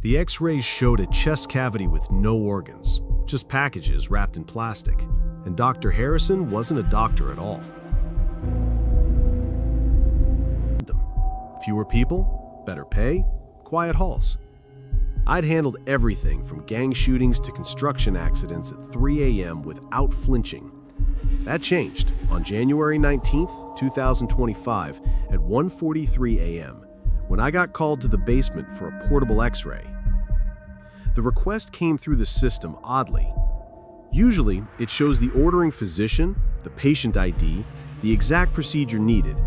The X-rays showed a chest cavity with no organs, just packages wrapped in plastic. And Dr. Harrison wasn't a doctor at all. Fewer people, better pay, quiet halls. I'd handled everything from gang shootings to construction accidents at 3 a.m. without flinching. That changed on January 19th, 2025 at 1:43 a.m. when I got called to the basement for a portable X-ray. The request came through the system oddly. Usually, it shows the ordering physician, the patient ID, the exact procedure needed.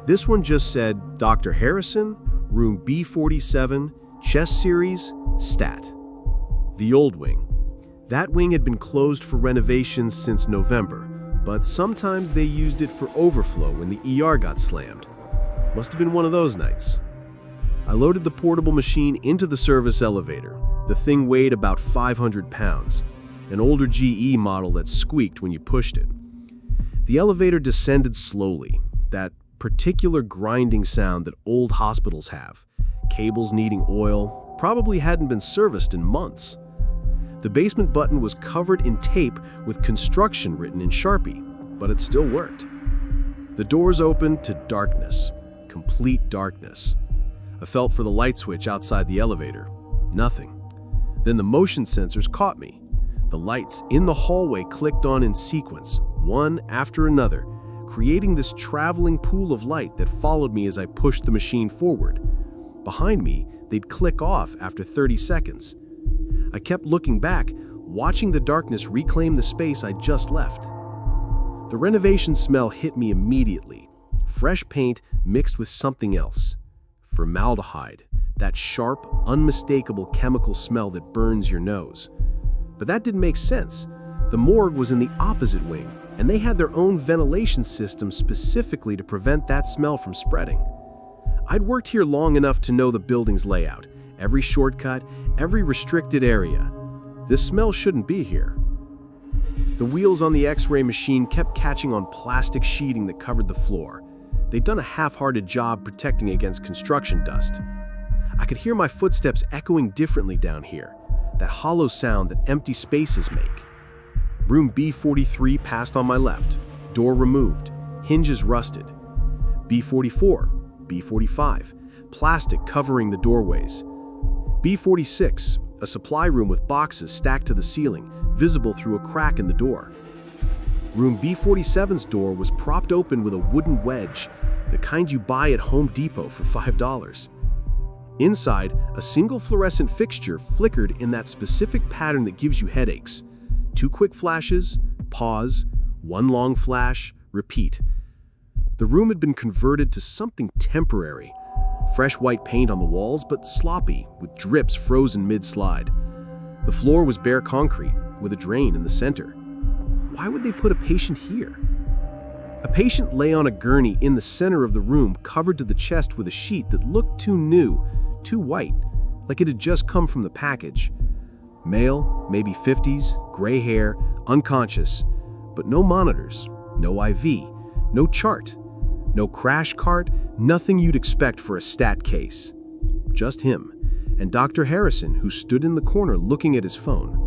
This one just said, Dr. Harrison, room B47, chest series, stat. The old wing. That wing had been closed for renovations since November, but sometimes they used it for overflow when the ER got slammed. Must have been one of those nights. I loaded the portable machine into the service elevator. The thing weighed about 500 pounds, an older GE model that squeaked when you pushed it. The elevator descended slowly, that particular grinding sound that old hospitals have. Cables needing oil, probably hadn't been serviced in months. The basement button was covered in tape with construction written in Sharpie, but it still worked. The doors opened to darkness, complete darkness. I felt for the light switch outside the elevator. Nothing. Then the motion sensors caught me. The lights in the hallway clicked on in sequence, one after another, creating this traveling pool of light that followed me as I pushed the machine forward. Behind me, they'd click off after 30 seconds. I kept looking back, watching the darkness reclaim the space I'd just left. The renovation smell hit me immediately. Fresh paint mixed with something else. Formaldehyde, that sharp, unmistakable chemical smell that burns your nose. But that didn't make sense. The morgue was in the opposite wing, and they had their own ventilation system specifically to prevent that smell from spreading. I'd worked here long enough to know the building's layout, every shortcut, every restricted area. This smell shouldn't be here. The wheels on the X-ray machine kept catching on plastic sheeting that covered the floor. They'd done a half-hearted job protecting against construction dust. I could hear my footsteps echoing differently down here, that hollow sound that empty spaces make. Room B43 passed on my left, door removed, hinges rusted. B44, B45, plastic covering the doorways. B46, a supply room with boxes stacked to the ceiling, visible through a crack in the door. Room B47's door was propped open with a wooden wedge, the kind you buy at Home Depot for $5. Inside, a single fluorescent fixture flickered in that specific pattern that gives you headaches. 2 quick flashes, pause, 1 long flash, repeat. The room had been converted to something temporary. Fresh white paint on the walls, but sloppy, with drips frozen mid-slide. The floor was bare concrete, with a drain in the center. Why would they put a patient here? A patient lay on a gurney in the center of the room, covered to the chest with a sheet that looked too new, too white, like it had just come from the package. Male, maybe 50s, gray hair, unconscious, but no monitors, no IV, no chart, no crash cart, nothing you'd expect for a stat case. Just him, and Dr. Harrison, who stood in the corner looking at his phone.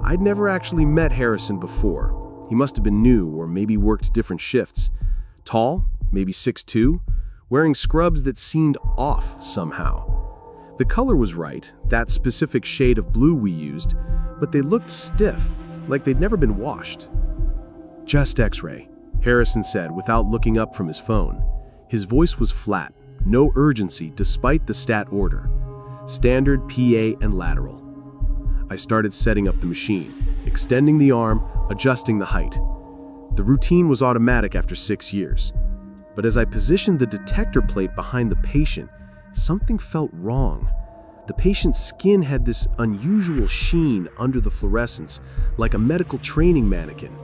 I'd never actually met Harrison before. He must have been new or maybe worked different shifts. Tall, maybe 6'2", wearing scrubs that seemed off somehow. The color was right, that specific shade of blue we used, but they looked stiff, like they'd never been washed. Just X-ray, Harrison said without looking up from his phone. His voice was flat, no urgency despite the stat order. Standard, PA, and lateral. I started setting up the machine, extending the arm, adjusting the height. The routine was automatic after 6 years. But as I positioned the detector plate behind the patient, something felt wrong. The patient's skin had this unusual sheen under the fluorescence, like a medical training mannequin.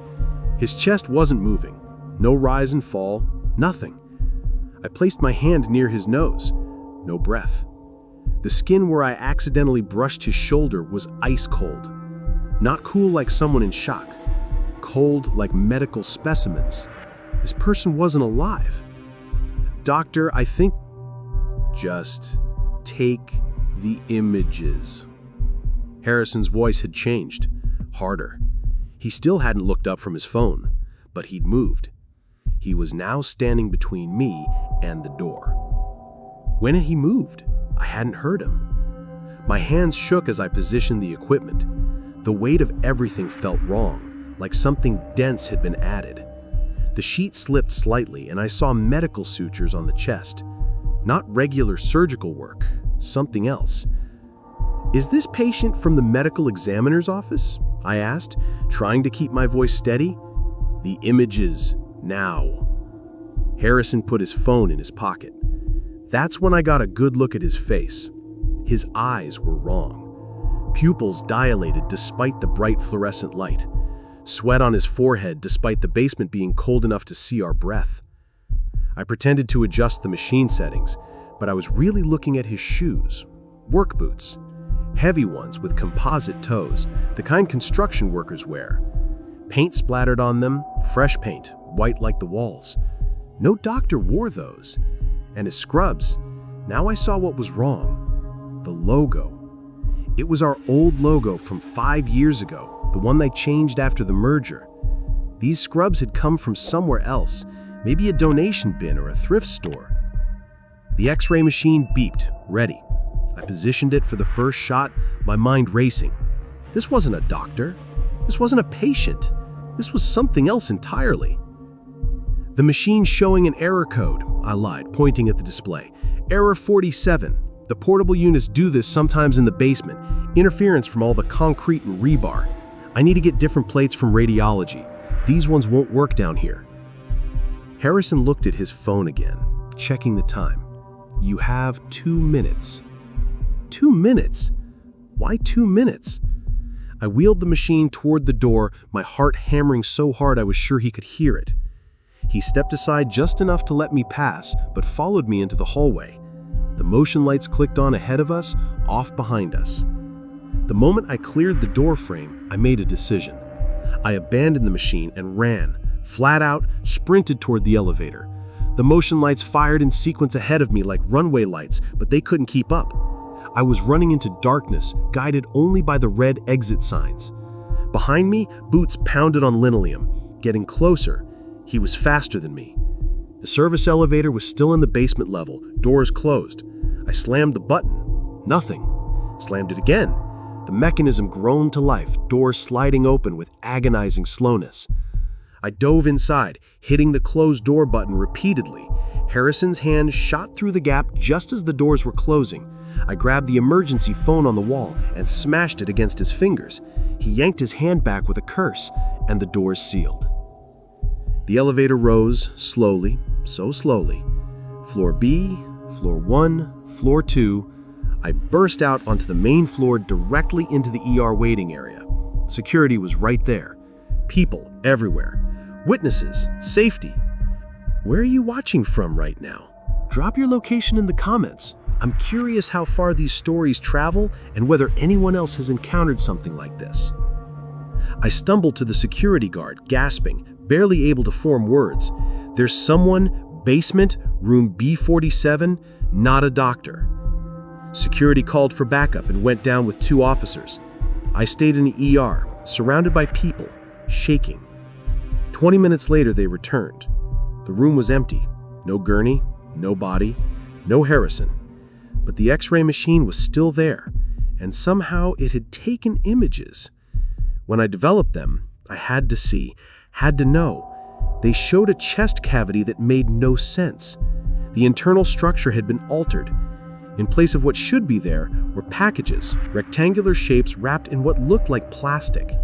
His chest wasn't moving. No rise and fall, nothing. I placed my hand near his nose. No breath. The skin where I accidentally brushed his shoulder was ice cold. Not cool like someone in shock. Cold like medical specimens. This person wasn't alive. Doctor, I think... Just take The images. Harrison's voice had changed, harder. He still hadn't looked up from his phone, but he'd moved. He was now standing between me and the door. When had he moved? I hadn't heard him. My hands shook as I positioned the equipment. The weight of everything felt wrong, like something dense had been added. The sheet slipped slightly, and I saw medical sutures on the chest. Not regular surgical work, something else. "Is this patient from the medical examiner's office?" I asked, trying to keep my voice steady. "The images, now." Harrison put his phone in his pocket. That's when I got a good look at his face. His eyes were wrong. Pupils dilated despite the bright fluorescent light. Sweat on his forehead despite the basement being cold enough to see our breath. I pretended to adjust the machine settings, but I was really looking at his shoes. Work boots. Heavy ones with composite toes, the kind construction workers wear. Paint splattered on them, fresh paint, white like the walls. No doctor wore those. And his scrubs. Now I saw what was wrong. The logo. It was our old logo from 5 years ago, the one they changed after the merger. These scrubs had come from somewhere else, maybe a donation bin or a thrift store. The X-ray machine beeped, ready. I positioned it for the first shot, my mind racing. This wasn't a doctor. This wasn't a patient. This was something else entirely. "The machine's showing an error code," I lied, pointing at the display. "Error 47. The portable units do this sometimes in the basement. Interference from all the concrete and rebar. I need to get different plates from radiology. These ones won't work down here." Harrison looked at his phone again, checking the time. "You have 2 minutes." 2 minutes? Why 2 minutes? I wheeled the machine toward the door, my heart hammering so hard I was sure he could hear it. He stepped aside just enough to let me pass, but followed me into the hallway. The motion lights clicked on ahead of us, off behind us. The moment I cleared the door frame, I made a decision. I abandoned the machine and ran, flat out, sprinted toward the elevator. The motion lights fired in sequence ahead of me like runway lights, but they couldn't keep up. I was running into darkness, guided only by the red exit signs. Behind me, boots pounded on linoleum. Getting closer, he was faster than me. The service elevator was still in the basement level, doors closed. I slammed the button. Nothing. Slammed it again. The mechanism groaned to life, doors sliding open with agonizing slowness. I dove inside, hitting the closed door button repeatedly. Harrison's hand shot through the gap just as the doors were closing. I grabbed the emergency phone on the wall and smashed it against his fingers. He yanked his hand back with a curse, and the doors sealed. The elevator rose, slowly, so slowly. Floor B, floor 1, floor 2. I burst out onto the main floor directly into the ER waiting area. Security was right there. People everywhere. Witnesses, safety. Where are you watching from right now? Drop your location in the comments. I'm curious how far these stories travel and whether anyone else has encountered something like this. I stumbled to the security guard, gasping, barely able to form words. "There's someone, basement, room B47, not a doctor." Security called for backup and went down with 2 officers. I stayed in the ER, surrounded by people, shaking. 20 minutes later, they returned. The room was empty. No gurney, no body, no Harrison. But the X-ray machine was still there, and somehow it had taken images. When I developed them, I had to see, had to know. They showed a chest cavity that made no sense. The internal structure had been altered. In place of what should be there were packages, rectangular shapes wrapped in what looked like plastic,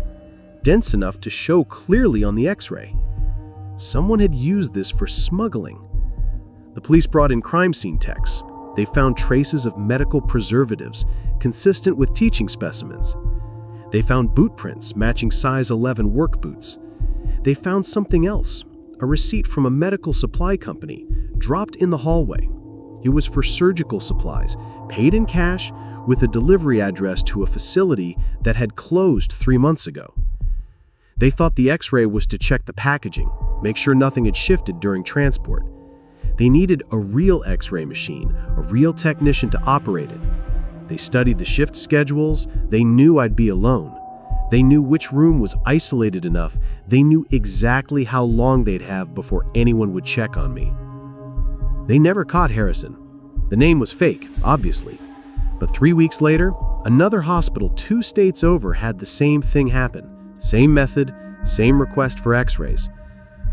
dense enough to show clearly on the X-ray. Someone had used this for smuggling. The police brought in crime scene techs. They found traces of medical preservatives consistent with teaching specimens. They found boot prints matching size 11 work boots. They found something else, a receipt from a medical supply company, dropped in the hallway. It was for surgical supplies, paid in cash, with a delivery address to a facility that had closed 3 months ago. They thought the X-ray was to check the packaging, make sure nothing had shifted during transport. They needed a real X-ray machine, a real technician to operate it. They studied the shift schedules. They knew I'd be alone. They knew which room was isolated enough. They knew exactly how long they'd have before anyone would check on me. They never caught Harrison. The name was fake, obviously. But 3 weeks later, another hospital 2 states over had the same thing happen. Same method, same request for x-rays.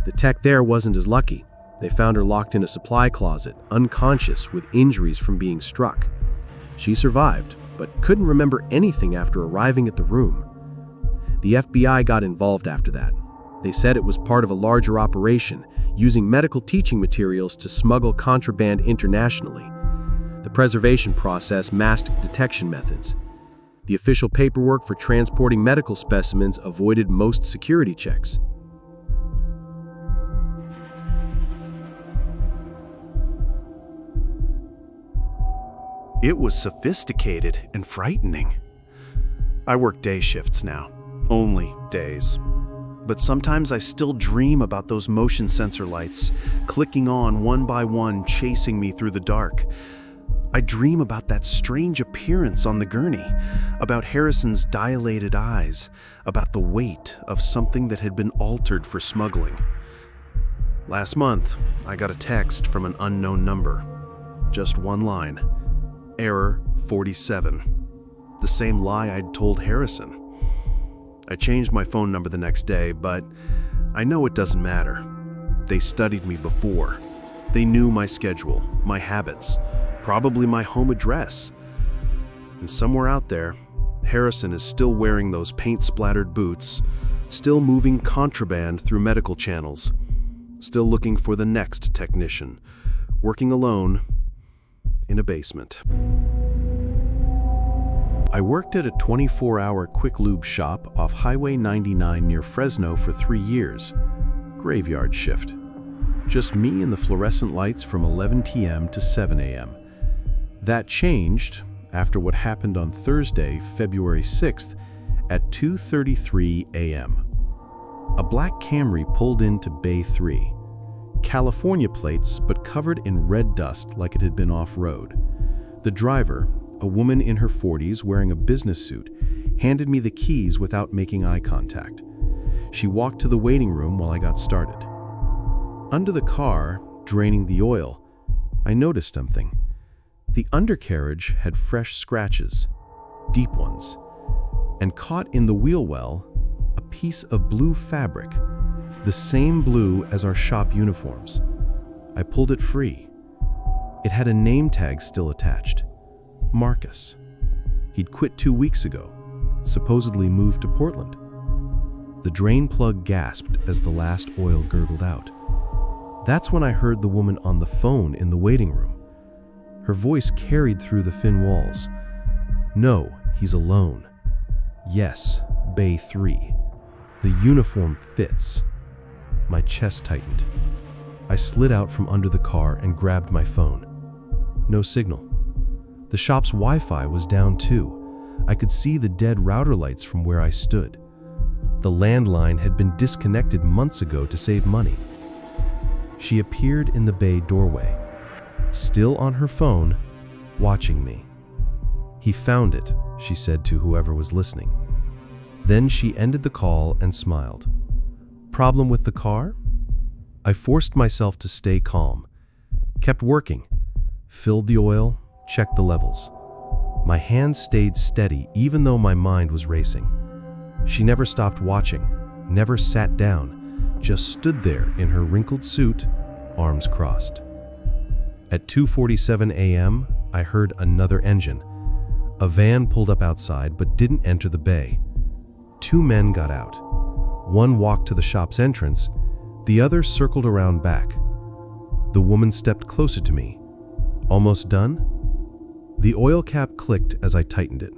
The tech there wasn't as lucky. They found her locked in a supply closet, unconscious with injuries from being struck. She survived, but couldn't remember anything after arriving at the room. The FBI got involved after that. They said it was part of a larger operation, using medical teaching materials to smuggle contraband internationally. The preservation process masked detection methods. The official paperwork for transporting medical specimens avoided most security checks. It was sophisticated and frightening. I work day shifts now, only days. But sometimes I still dream about those motion sensor lights, clicking on one by one, chasing me through the dark. I dream about that strange appearance on the gurney, about Harrison's dilated eyes, about the weight of something that had been altered for smuggling. Last month, I got a text from an unknown number. Just one line. Error 47. The same lie I'd told Harrison. I changed my phone number the next day, but I know it doesn't matter. They studied me before. They knew my schedule, my habits, probably my home address. And somewhere out there, Harrison is still wearing those paint-splattered boots, still moving contraband through medical channels, still looking for the next technician, working alone in a basement. I worked at a 24-hour quick lube shop off Highway 99 near Fresno for 3 years. Graveyard shift. Just me and the fluorescent lights from 11 p.m. to 7 a.m. That changed after what happened on Thursday, February 6th at 2:33 a.m. A black Camry pulled into Bay 3. California plates, but covered in red dust like it had been off-road. The driver, a woman in her 40s wearing a business suit, handed me the keys without making eye contact. She walked to the waiting room while I got started. Under the car, draining the oil, I noticed something. The undercarriage had fresh scratches, deep ones, and caught in the wheel well, a piece of blue fabric, the same blue as our shop uniforms. I pulled it free. It had a name tag still attached. Marcus. He'd quit 2 weeks ago, supposedly moved to Portland. The drain plug gasped as the last oil gurgled out. That's when I heard the woman on the phone in the waiting room. Her voice carried through the thin walls. No, he's alone. Yes, Bay 3. The uniform fits. My chest tightened. I slid out from under the car and grabbed my phone. No signal. The shop's Wi-Fi was down too. I could see the dead router lights from where I stood. The landline had been disconnected months ago to save money. She appeared in the bay doorway, still on her phone, watching me. He found it, she said to whoever was listening. Then she ended the call and smiled. Problem with the car? I forced myself to stay calm, kept working, filled the oil, checked the levels. My hands stayed steady even though my mind was racing. She never stopped watching, never sat down, just stood there in her wrinkled suit, arms crossed. At 2:47 a.m., I heard another engine. A van pulled up outside but didn't enter the bay. 2 men got out. One walked to the shop's entrance, the other circled around back. The woman stepped closer to me. Almost done? The oil cap clicked as I tightened it.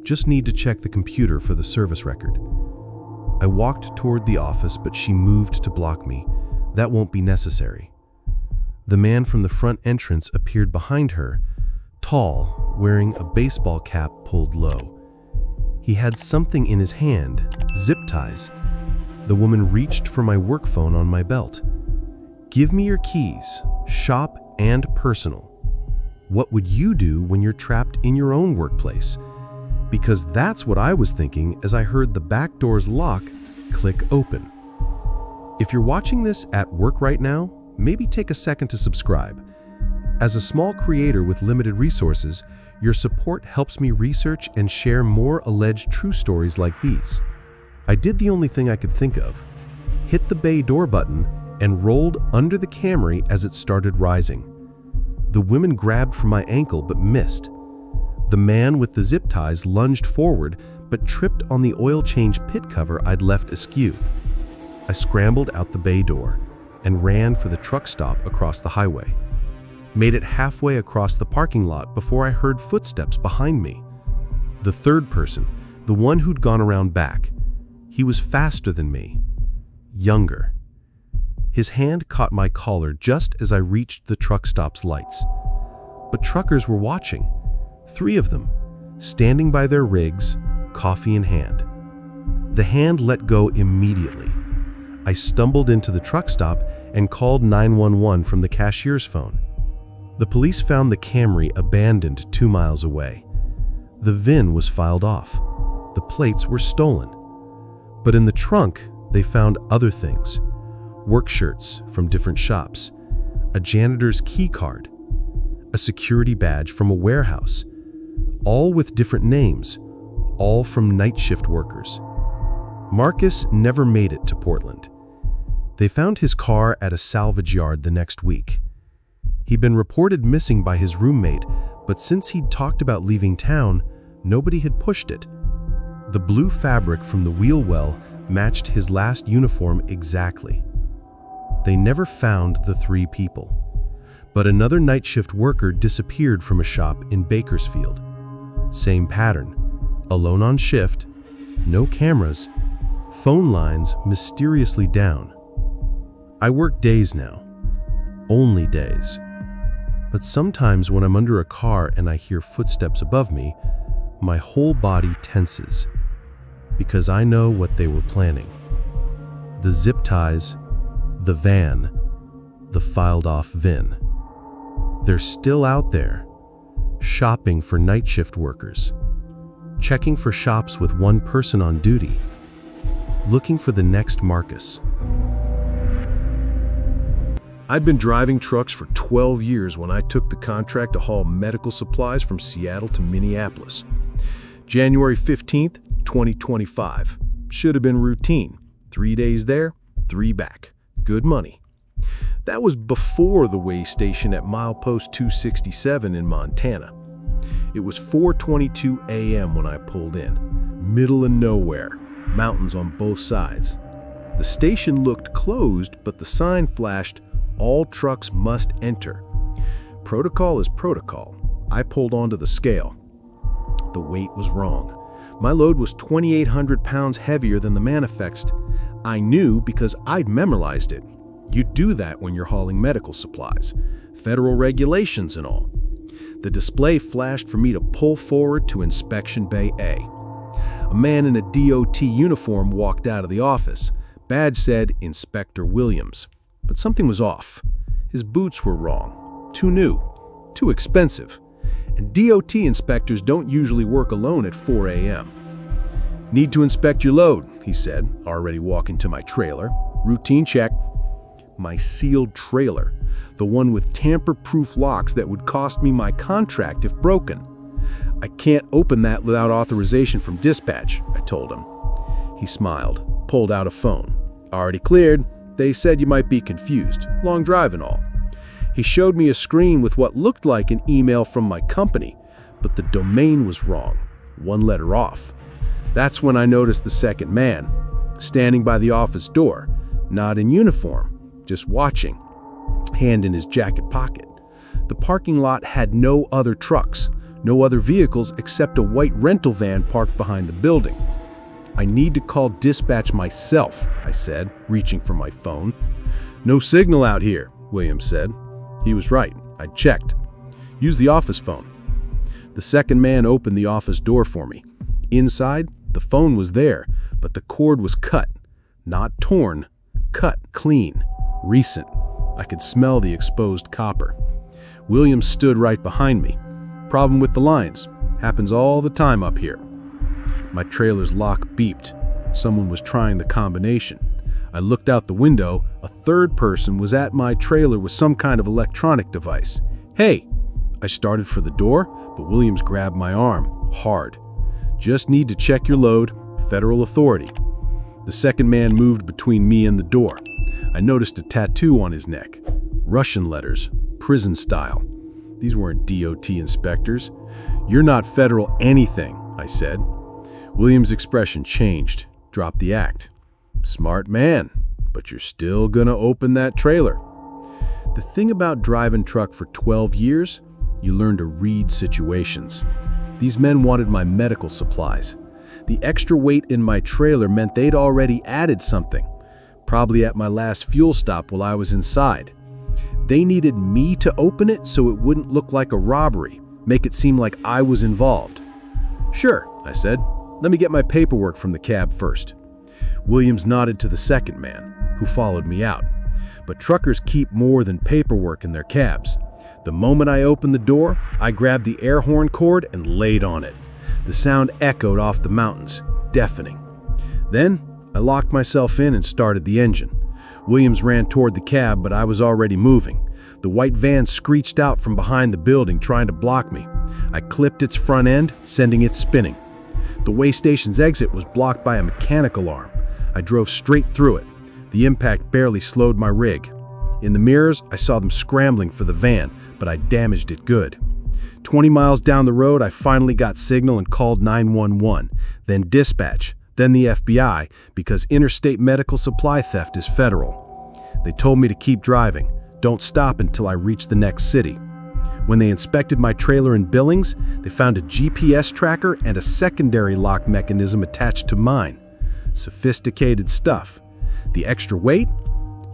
Just need to check the computer for the service record. I walked toward the office, but she moved to block me. That won't be necessary. The man from the front entrance appeared behind her, tall, wearing a baseball cap pulled low. He had something in his hand, zip ties. The woman reached for my work phone on my belt. Give me your keys, shop and personal. What would you do when you're trapped in your own workplace? Because that's what I was thinking as I heard the back door's lock click open. If you're watching this at work right now, maybe take a second to subscribe. As a small creator with limited resources, your support helps me research and share more alleged true stories like these. I did the only thing I could think of. Hit the bay door button and rolled under the Camry as it started rising. The women grabbed for my ankle but missed. The man with the zip ties lunged forward but tripped on the oil change pit cover I'd left askew. I scrambled out the bay door and ran for the truck stop across the highway. Made it halfway across the parking lot before I heard footsteps behind me. The third person, the one who'd gone around back. He was faster than me, younger. His hand caught my collar just as I reached the truck stop's lights. But truckers were watching, 3 of them, standing by their rigs, coffee in hand. The hand let go immediately. I stumbled into the truck stop and called 911 from the cashier's phone. The police found the Camry abandoned 2 miles away. The VIN was filed off. The plates were stolen. But in the trunk, they found other things. Work shirts from different shops, a janitor's key card, a security badge from a warehouse, all with different names, all from night shift workers. Marcus never made it to Portland. They found his car at a salvage yard the next week. He'd been reported missing by his roommate, but since he'd talked about leaving town, nobody had pushed it. The blue fabric from the wheel well matched his last uniform exactly. They never found the 3 people. But another night shift worker disappeared from a shop in Bakersfield. Same pattern. Alone on shift, no cameras, phone lines mysteriously down. I work days now. Only days. But sometimes when I'm under a car and I hear footsteps above me, my whole body tenses. Because I know what they were planning. The zip ties, the van, the filed-off VIN. They're still out there, shopping for night shift workers, checking for shops with 1 person on duty, looking for the next Marcus. I'd been driving trucks for 12 years when I took the contract to haul medical supplies from Seattle to Minneapolis. January 15th, 2025. Should have been routine. 3 days there, 3 back. Good money. That was before the way station at milepost 267 in Montana. It was 4:22 a.m. when I pulled in. Middle of nowhere, mountains on both sides. The station looked closed, but the sign flashed, "All trucks must enter." Protocol is protocol. I pulled onto the scale. The weight was wrong. My load was 2,800 pounds heavier than the manifest. I knew because I'd memorized it. You do that when you're hauling medical supplies. Federal regulations and all. The display flashed for me to pull forward to Inspection Bay A. A man in a DOT uniform walked out of the office. Badge said Inspector Williams. But something was off. His boots were wrong. Too new. Too expensive. And DOT inspectors don't usually work alone at 4 a.m. "Need to inspect your load," he said, already walking to my trailer. Routine check. My sealed trailer, the one with tamper-proof locks that would cost me my contract if broken. "I can't open that without authorization from dispatch," I told him. He smiled, pulled out a phone. "Already cleared. They said you might be confused. Long drive and all." He showed me a screen with what looked like an email from my company, but the domain was wrong, 1 letter off. That's when I noticed the second man, standing by the office door, not in uniform, just watching, hand in his jacket pocket. The parking lot had no other trucks, no other vehicles except a white rental van parked behind the building. "I need to call dispatch myself," I said, reaching for my phone. "No signal out here," Williams said. He was right. I checked. "Use the office phone." The second man opened the office door for me. Inside, the phone was there, but the cord was cut. Not torn. Cut clean. Recent. I could smell the exposed copper. Williams stood right behind me. Problem with the lines. Happens all the time up here. My trailer's lock beeped. Someone was trying the combination. I looked out the window. A third person was at my trailer with some kind of electronic device. Hey! I started for the door, but Williams grabbed my arm, hard. Just need to check your load. Federal authority. The second man moved between me and the door. I noticed a tattoo on his neck. Russian letters, prison style. These weren't DOT inspectors. You're not federal anything, I said. Williams' expression changed, dropped the act. Smart man, but you're still gonna open that trailer. The thing about driving truck for 12 years, you learn to read situations. These men wanted my medical supplies. The extra weight in my trailer meant they'd already added something, probably at my last fuel stop while I was inside. They needed me to open it so it wouldn't look like a robbery, make it seem like I was involved. Sure, I said. Let me get my paperwork from the cab first. Williams nodded to the second man, who followed me out. But truckers keep more than paperwork in their cabs. The moment I opened the door, I grabbed the air horn cord and laid on it. The sound echoed off the mountains, deafening. Then, I locked myself in and started the engine. Williams ran toward the cab, but I was already moving. The white van screeched out from behind the building, trying to block me. I clipped its front end, sending it spinning. The way station's exit was blocked by a mechanical arm. I drove straight through it. The impact barely slowed my rig. In the mirrors, I saw them scrambling for the van, but I damaged it good. 20 miles down the road, I finally got signal and called 911, then dispatch, then the FBI, because interstate medical supply theft is federal. They told me to keep driving, don't stop until I reach the next city. When they inspected my trailer in Billings, they found a GPS tracker and a secondary lock mechanism attached to mine. Sophisticated stuff. The extra weight?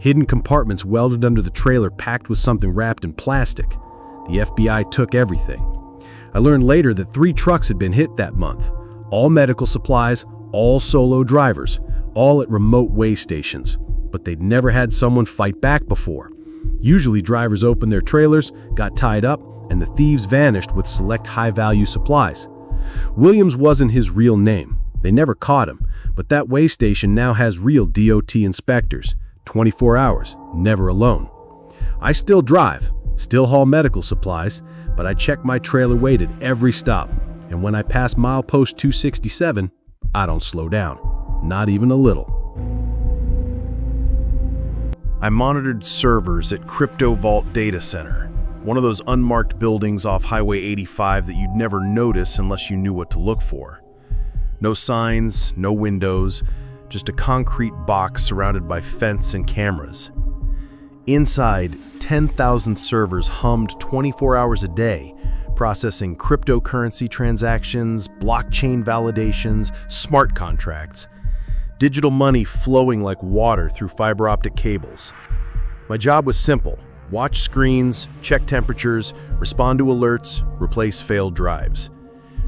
Hidden compartments welded under the trailer packed with something wrapped in plastic. The FBI took everything. I learned later that 3 trucks had been hit that month. All medical supplies, all solo drivers, all at remote way stations. But they'd never had someone fight back before. Usually drivers opened their trailers, got tied up, and the thieves vanished with select high-value supplies. Williams wasn't his real name. They never caught him, but that way station now has real DOT inspectors. 24 hours, never alone. I still drive, still haul medical supplies, but I check my trailer weight at every stop. And when I pass milepost 267, I don't slow down. Not even a little. I monitored servers at Crypto Vault Data Center, one of those unmarked buildings off Highway 85 that you'd never notice unless you knew what to look for. No signs, no windows, just a concrete box surrounded by fence and cameras. Inside, 10,000 servers hummed 24 hours a day, processing cryptocurrency transactions, blockchain validations, smart contracts. Digital money flowing like water through fiber optic cables. My job was simple. Watch screens, check temperatures, respond to alerts, replace failed drives.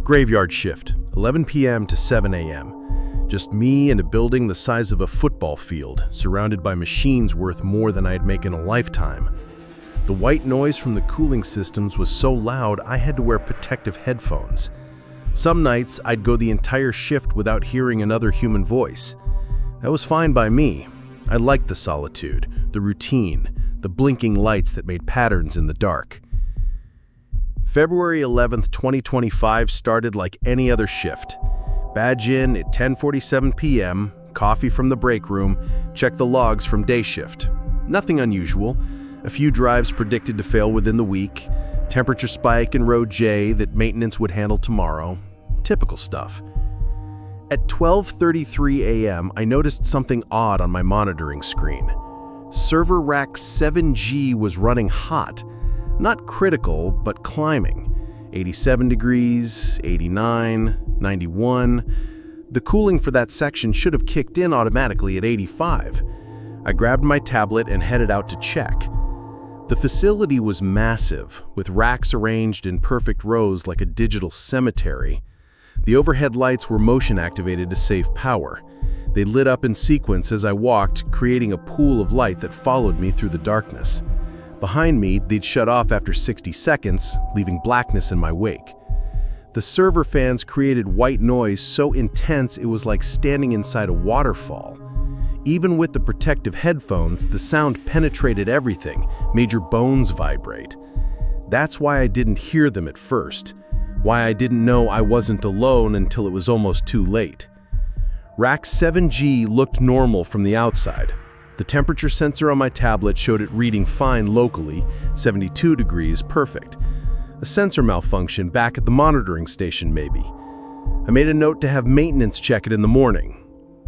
Graveyard shift, 11 p.m. to 7 a.m. Just me and a building the size of a football field, surrounded by machines worth more than I'd make in a lifetime. The white noise from the cooling systems was so loud I had to wear protective headphones. Some nights I'd go the entire shift without hearing another human voice. That was fine by me. I liked the solitude, the routine, the blinking lights that made patterns in the dark. February 11th, 2025 started like any other shift. Badge in at 10:47 p.m., coffee from the break room, check the logs from day shift. Nothing unusual. A few drives predicted to fail within the week, temperature spike in row J that maintenance would handle tomorrow. Typical stuff. At 12:33 a.m., I noticed something odd on my monitoring screen. Server rack 7G was running hot. Not critical, but climbing. 87 degrees, 89, 91. The cooling for that section should have kicked in automatically at 85. I grabbed my tablet and headed out to check. The facility was massive, with racks arranged in perfect rows like a digital cemetery. The overhead lights were motion-activated to save power. They lit up in sequence as I walked, creating a pool of light that followed me through the darkness. Behind me, they'd shut off after 60 seconds, leaving blackness in my wake. The server fans created white noise so intense it was like standing inside a waterfall. Even with the protective headphones, the sound penetrated everything, made your bones vibrate. That's why I didn't hear them at first, why I didn't know I wasn't alone until it was almost too late. Rack 7G looked normal from the outside. The temperature sensor on my tablet showed it reading fine locally, 72 degrees, perfect. A sensor malfunction back at the monitoring station maybe. I made a note to have maintenance check it in the morning.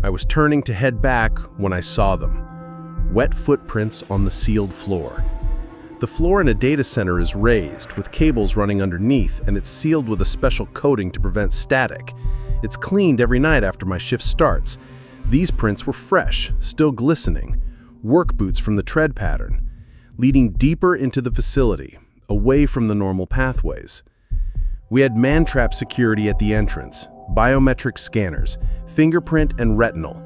I was turning to head back when I saw them. Wet footprints on the sealed floor. The floor in a data center is raised, with cables running underneath, and it's sealed with a special coating to prevent static. It's cleaned every night after my shift starts. These prints were fresh, still glistening. Work boots from the tread pattern, leading deeper into the facility, away from the normal pathways. We had man-trap security at the entrance, biometric scanners, fingerprint and retinal,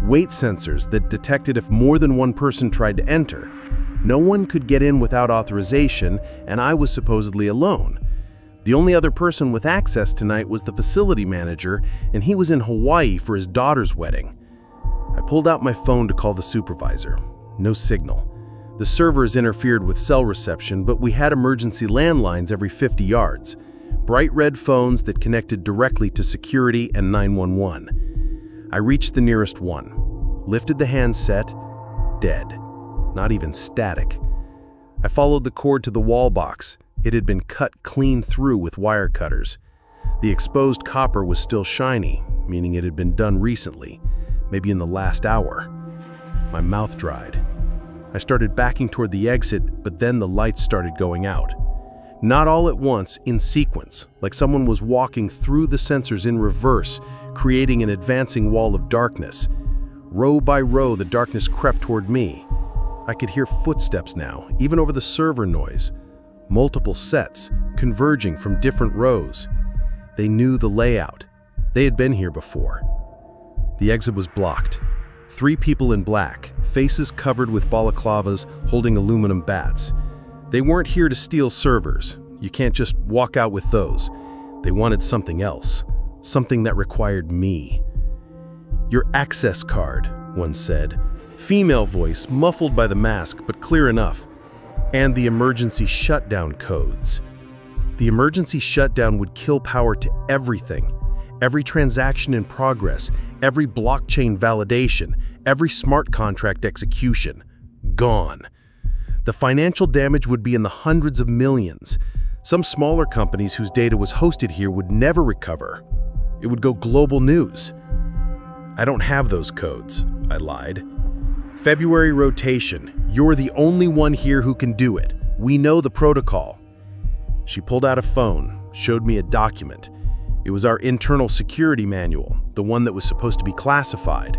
weight sensors that detected if more than one person tried to enter. No one could get in without authorization, and I was supposedly alone. The only other person with access tonight was the facility manager, and he was in Hawaii for his daughter's wedding. I pulled out my phone to call the supervisor. No signal. The servers interfered with cell reception, but we had emergency landlines every 50 yards. Bright red phones that connected directly to security and 911. I reached the nearest one, lifted the handset, dead. Not even static. I followed the cord to the wall box. It had been cut clean through with wire cutters. The exposed copper was still shiny, meaning it had been done recently, maybe in the last hour. My mouth dried. I started backing toward the exit, but then the lights started going out. Not all at once, in sequence, like someone was walking through the sensors in reverse, creating an advancing wall of darkness. Row by row, the darkness crept toward me. I could hear footsteps now, even over the server noise. Multiple sets, converging from different rows. They knew the layout. They had been here before. The exit was blocked. 3 people in black, faces covered with balaclavas, holding aluminum bats. They weren't here to steal servers. You can't just walk out with those. They wanted something else, something that required me. "Your access card," one said. Female voice, muffled by the mask, but clear enough. And the emergency shutdown codes. The emergency shutdown would kill power to everything. Every transaction in progress, every blockchain validation, every smart contract execution. Gone. The financial damage would be in the hundreds of millions. Some smaller companies whose data was hosted here would never recover. It would go global news. "I don't have those codes," I lied. "February rotation. You're the only one here who can do it. We know the protocol." She pulled out a phone, showed me a document. It was our internal security manual, the one that was supposed to be classified.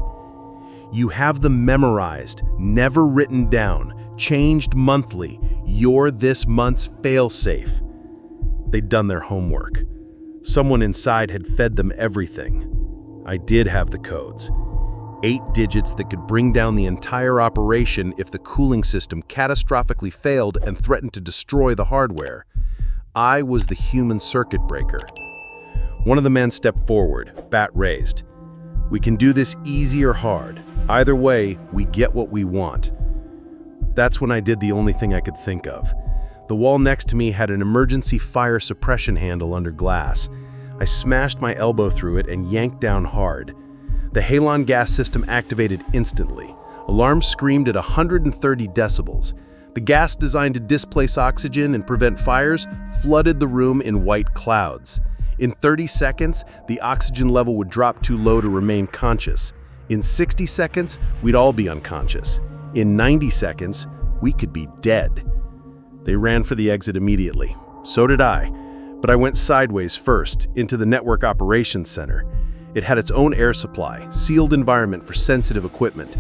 "You have them memorized, never written down, changed monthly. You're this month's fail-safe." They'd done their homework. Someone inside had fed them everything. I did have the codes. 8 digits that could bring down the entire operation if the cooling system catastrophically failed and threatened to destroy the hardware. I was the human circuit breaker. One of the men stepped forward, bat raised. "We can do this easy or hard. Either way, we get what we want." That's when I did the only thing I could think of. The wall next to me had an emergency fire suppression handle under glass. I smashed my elbow through it and yanked down hard. The halon gas system activated instantly. Alarm screamed at 130 decibels. The gas designed to displace oxygen and prevent fires flooded the room in white clouds. In 30 seconds, the oxygen level would drop too low to remain conscious. In 60 seconds, we'd all be unconscious. In 90 seconds, we could be dead. They ran for the exit immediately. So did I. But I went sideways first, into the network operations center. It had its own air supply, sealed environment for sensitive equipment.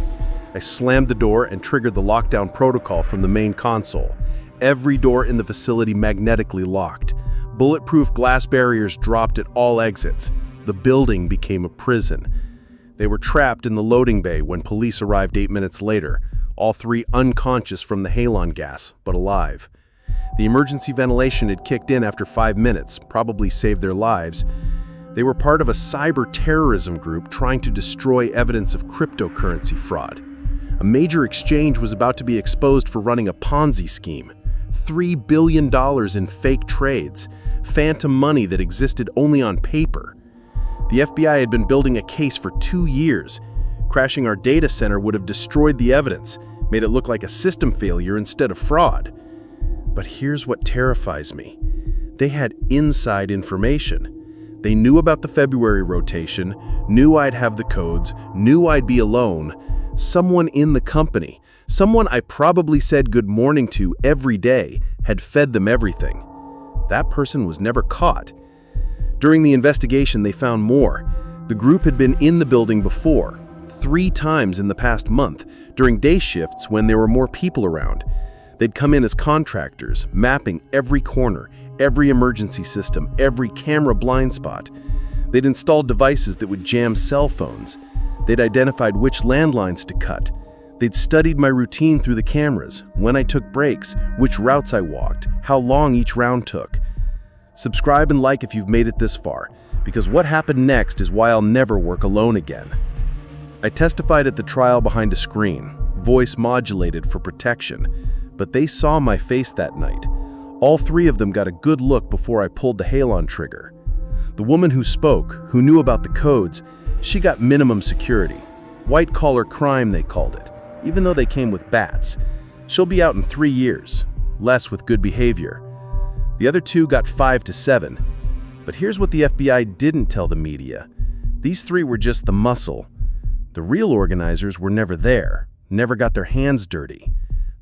I slammed the door and triggered the lockdown protocol from the main console. Every door in the facility magnetically locked. Bulletproof glass barriers dropped at all exits. The building became a prison. They were trapped in the loading bay when police arrived 8 minutes later, all three unconscious from the halon gas, but alive. The emergency ventilation had kicked in after 5 minutes, probably saved their lives. They were part of a cyber terrorism group trying to destroy evidence of cryptocurrency fraud. A major exchange was about to be exposed for running a Ponzi scheme. $3 billion in fake trades, phantom money that existed only on paper. The FBI had been building a case for 2 years. Crashing our data center would have destroyed the evidence, made it look like a system failure instead of fraud. But here's what terrifies me. They had inside information. They knew about the February rotation, knew I'd have the codes, knew I'd be alone. Someone in the company, someone I probably said good morning to every day, had fed them everything. That person was never caught. During the investigation, they found more. The group had been in the building before, 3 times in the past month, during day shifts when there were more people around. They'd come in as contractors, mapping every corner, every emergency system, every camera blind spot. They'd installed devices that would jam cell phones. They'd identified which landlines to cut. They'd studied my routine through the cameras, when I took breaks, which routes I walked, how long each round took. Subscribe and like if you've made it this far, because what happened next is why I'll never work alone again. I testified at the trial behind a screen, voice modulated for protection, but they saw my face that night. All 3 of them got a good look before I pulled the halon trigger. The woman who spoke, who knew about the codes, she got minimum security. White-collar crime, they called it, even though they came with bats. She'll be out in 3 years, less with good behavior. The other 2 got 5 to 7. But here's what the FBI didn't tell the media. These 3 were just the muscle. The real organizers were never there, never got their hands dirty.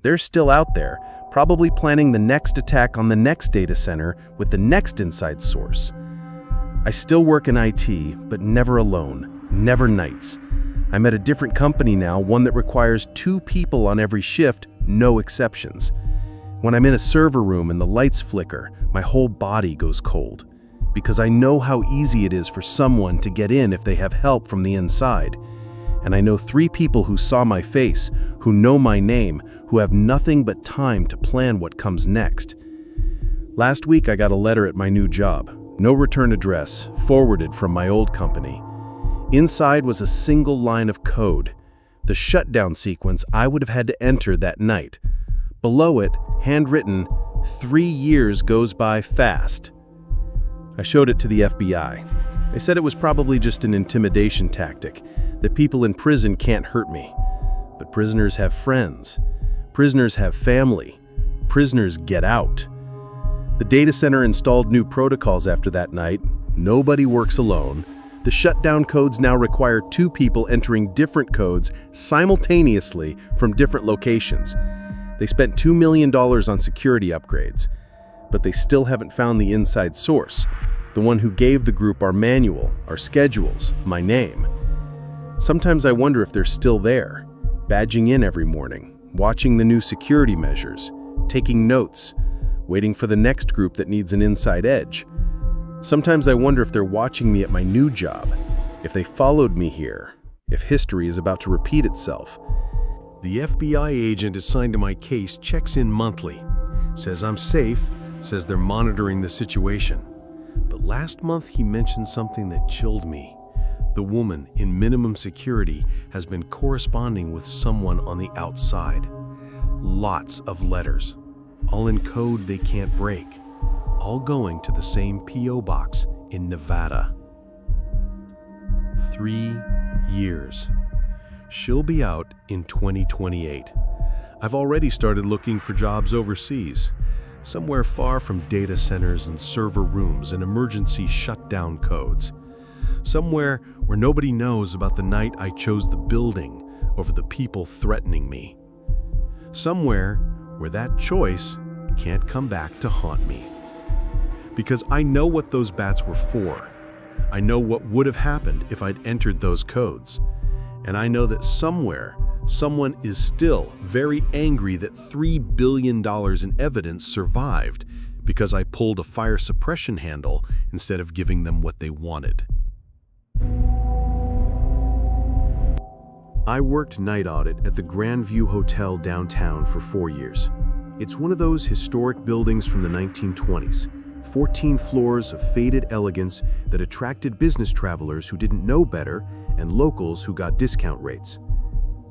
They're still out there, probably planning the next attack on the next data center with the next inside source. I still work in IT, but never alone, never nights. I'm at a different company now, one that requires 2 people on every shift, no exceptions. When I'm in a server room and the lights flicker, my whole body goes cold. Because I know how easy it is for someone to get in if they have help from the inside. And I know 3 people who saw my face, who know my name, who have nothing but time to plan what comes next. Last week I got a letter at my new job. No return address, forwarded from my old company. Inside was a single line of code, the shutdown sequence I would have had to enter that night. Below it, handwritten, 3 years goes by fast. I showed it to the FBI. They said it was probably just an intimidation tactic, that people in prison can't hurt me. But prisoners have friends. Prisoners have family. Prisoners get out. The data center installed new protocols after that night. Nobody works alone. The shutdown codes now require 2 people entering different codes simultaneously from different locations. They spent $2 million on security upgrades, but they still haven't found the inside source, the one who gave the group our manual, our schedules, my name. Sometimes I wonder if they're still there, badging in every morning, watching the new security measures, taking notes, waiting for the next group that needs an inside edge. Sometimes I wonder if they're watching me at my new job, if they followed me here, if history is about to repeat itself. The FBI agent assigned to my case checks in monthly, says I'm safe, says they're monitoring the situation. But last month he mentioned something that chilled me. The woman in minimum security has been corresponding with someone on the outside. Lots of letters, all in code they can't break, all going to the same P.O. box in Nevada. 3 years. She'll be out in 2028. I've already started looking for jobs overseas, somewhere far from data centers and server rooms and emergency shutdown codes. Somewhere where nobody knows about the night I chose the building over the people threatening me. Somewhere where that choice can't come back to haunt me. Because I know what those bats were for. I know what would have happened if I'd entered those codes. And I know that somewhere, someone is still very angry that $3 billion in evidence survived because I pulled a fire suppression handle instead of giving them what they wanted. I worked night audit at the Grand View Hotel downtown for 4 years. It's one of those historic buildings from the 1920s, 14 floors of faded elegance that attracted business travelers who didn't know better and locals who got discount rates.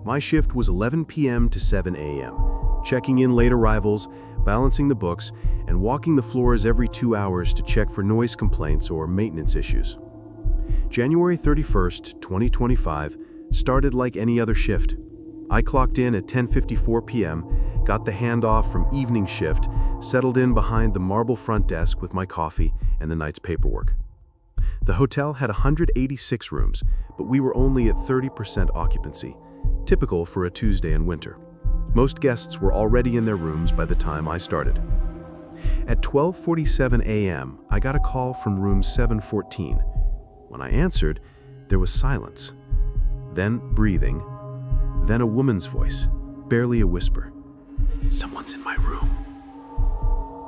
My shift was 11 p.m. to 7 a.m., checking in late arrivals, balancing the books, and walking the floors every 2 hours to check for noise complaints or maintenance issues. January 31st, 2025 started like any other shift. I clocked in at 10:54 p.m., got the handoff from evening shift, settled in behind the marble front desk with my coffee and the night's paperwork. The hotel had 186 rooms, but we were only at 30% occupancy, typical for a Tuesday in winter. Most guests were already in their rooms by the time I started. At 12:47 a.m., I got a call from room 714. When I answered, there was silence, then breathing, then a woman's voice, barely a whisper. "Someone's in my room."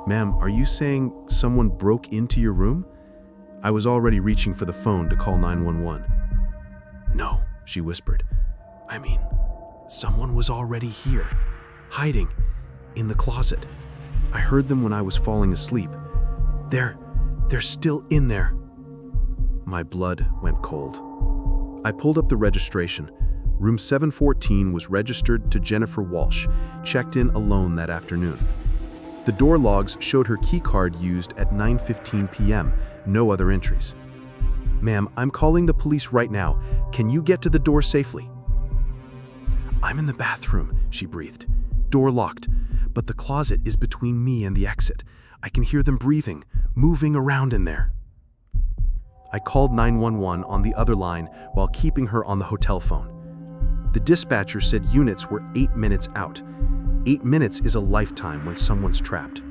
"Ma'am, are you saying someone broke into your room?" I was already reaching for the phone to call 911. "No," she whispered. "I mean, someone was already here, hiding in the closet. I heard them when I was falling asleep. They're still in there." My blood went cold. I pulled up the registration. Room 714 was registered to Jennifer Walsh, checked in alone that afternoon. The door logs showed her keycard used at 9:15 p.m., no other entries. "Ma'am, I'm calling the police right now. Can you get to the door safely?" "I'm in the bathroom," she breathed. "Door locked, but the closet is between me and the exit. I can hear them breathing, moving around in there." I called 911 on the other line while keeping her on the hotel phone. The dispatcher said units were 8 minutes out. 8 minutes is a lifetime when someone's trapped.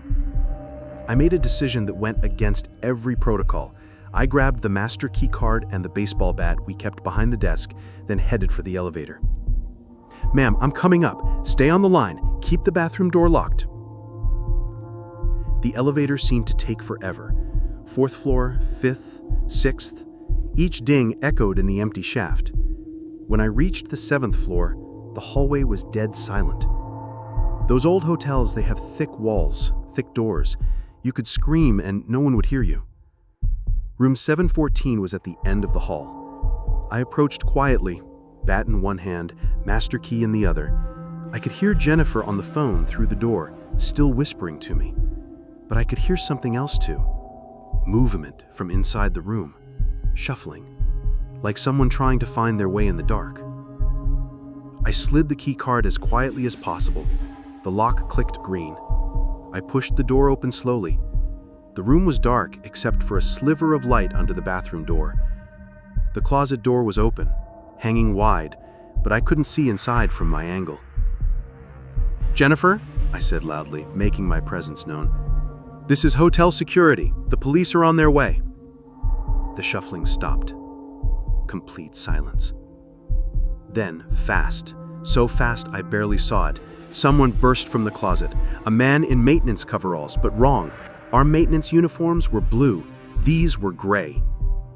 I made a decision that went against every protocol. I grabbed the master key card and the baseball bat we kept behind the desk, then headed for the elevator. "Ma'am, I'm coming up. Stay on the line. Keep the bathroom door locked." The elevator seemed to take forever. 4th floor, 5th, 6th. Each ding echoed in the empty shaft. When I reached the 7th floor, the hallway was dead silent. Those old hotels, they have thick walls, thick doors. You could scream and no one would hear you. Room 714 was at the end of the hall. I approached quietly, bat in one hand, master key in the other. I could hear Jennifer on the phone through the door, still whispering to me. But I could hear something else too. Movement from inside the room, shuffling, like someone trying to find their way in the dark. I slid the key card as quietly as possible. The lock clicked green. I pushed the door open slowly. The room was dark except for a sliver of light under the bathroom door. The closet door was open, hanging wide, but I couldn't see inside from my angle. "Jennifer," I said loudly, making my presence known. "This is hotel security. The police are on their way." The shuffling stopped. Complete silence. Then, fast, so fast I barely saw it, someone burst from the closet. A man in maintenance coveralls, but wrong. Our maintenance uniforms were blue. These were gray.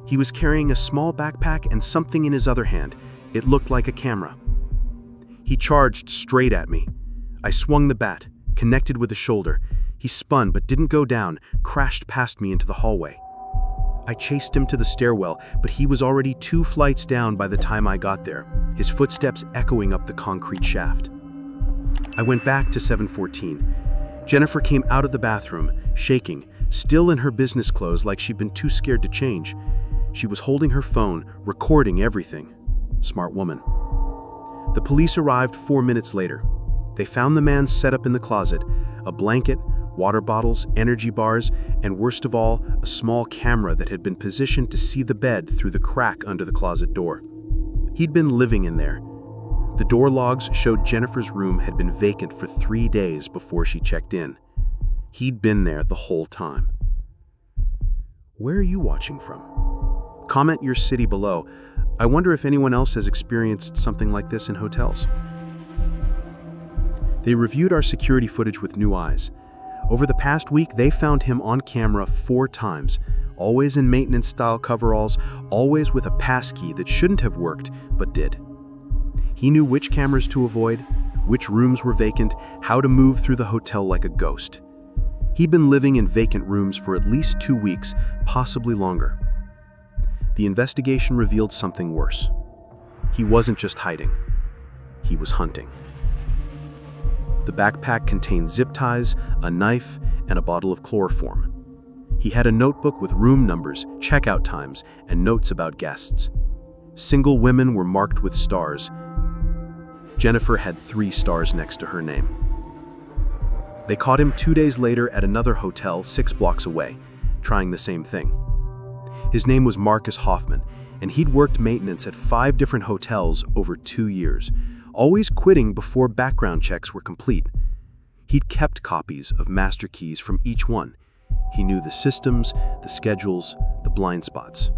He was carrying a small backpack and something in his other hand. It looked like a camera. He charged straight at me. I swung the bat, connected with the shoulder. He spun but didn't go down, crashed past me into the hallway. I chased him to the stairwell, but he was already 2 flights down by the time I got there, his footsteps echoing up the concrete shaft. I went back to 714. Jennifer came out of the bathroom, shaking, still in her business clothes like she'd been too scared to change. She was holding her phone, recording everything. Smart woman. The police arrived 4 minutes later. They found the man set up in the closet, a blanket, water bottles, energy bars, and worst of all, a small camera that had been positioned to see the bed through the crack under the closet door. He'd been living in there. The door logs showed Jennifer's room had been vacant for 3 days before she checked in. He'd been there the whole time. Where are you watching from? Comment your city below. I wonder if anyone else has experienced something like this in hotels. They reviewed our security footage with new eyes. Over the past week, they found him on camera 4 times, always in maintenance-style coveralls, always with a passkey that shouldn't have worked, but did. He knew which cameras to avoid, which rooms were vacant, how to move through the hotel like a ghost. He'd been living in vacant rooms for at least 2 weeks, possibly longer. The investigation revealed something worse. He wasn't just hiding. He was hunting. The backpack contained zip ties, a knife, and a bottle of chloroform. He had a notebook with room numbers, checkout times, and notes about guests. Single women were marked with stars. Jennifer had 3 stars next to her name. They caught him 2 days later at another hotel 6 blocks away, trying the same thing. His name was Marcus Hoffman, and he'd worked maintenance at 5 different hotels over 2 years, always quitting before background checks were complete. He'd kept copies of master keys from each one. He knew the systems, the schedules, the blind spots.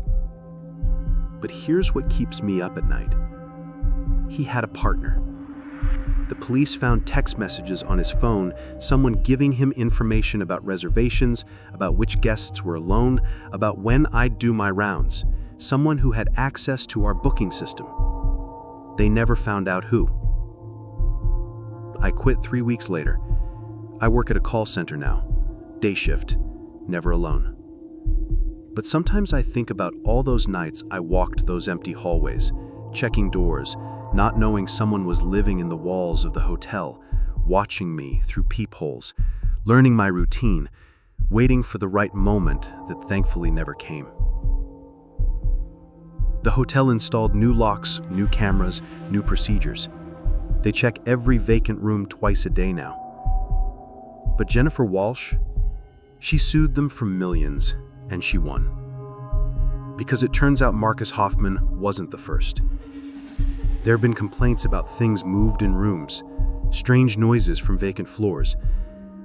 But here's what keeps me up at night. He had a partner. The police found text messages on his phone, someone giving him information about reservations, about which guests were alone, about when I'd do my rounds, someone who had access to our booking system. They never found out who. I quit 3 weeks later. I work at a call center now, day shift, never alone. But sometimes I think about all those nights I walked those empty hallways, checking doors, not knowing someone was living in the walls of the hotel, watching me through peepholes, learning my routine, waiting for the right moment that thankfully never came. The hotel installed new locks, new cameras, new procedures. They check every vacant room twice a day now. But Jennifer Walsh, she sued them for millions, and she won. Because it turns out Marcus Hoffman wasn't the first. There have been complaints about things moved in rooms, strange noises from vacant floors,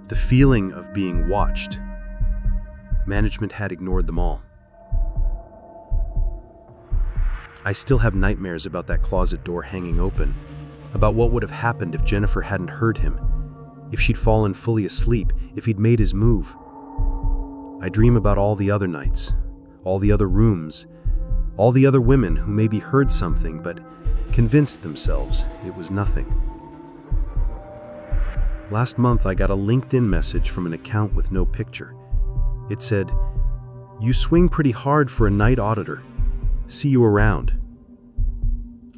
the feeling of being watched. Management had ignored them all. I still have nightmares about that closet door hanging open, about what would have happened if Jennifer hadn't heard him, if she'd fallen fully asleep, if he'd made his move. I dream about all the other nights, all the other rooms, all the other women who maybe heard something but convinced themselves it was nothing. Last month I got a LinkedIn message from an account with no picture. It said, "You swing pretty hard for a night auditor. See you around."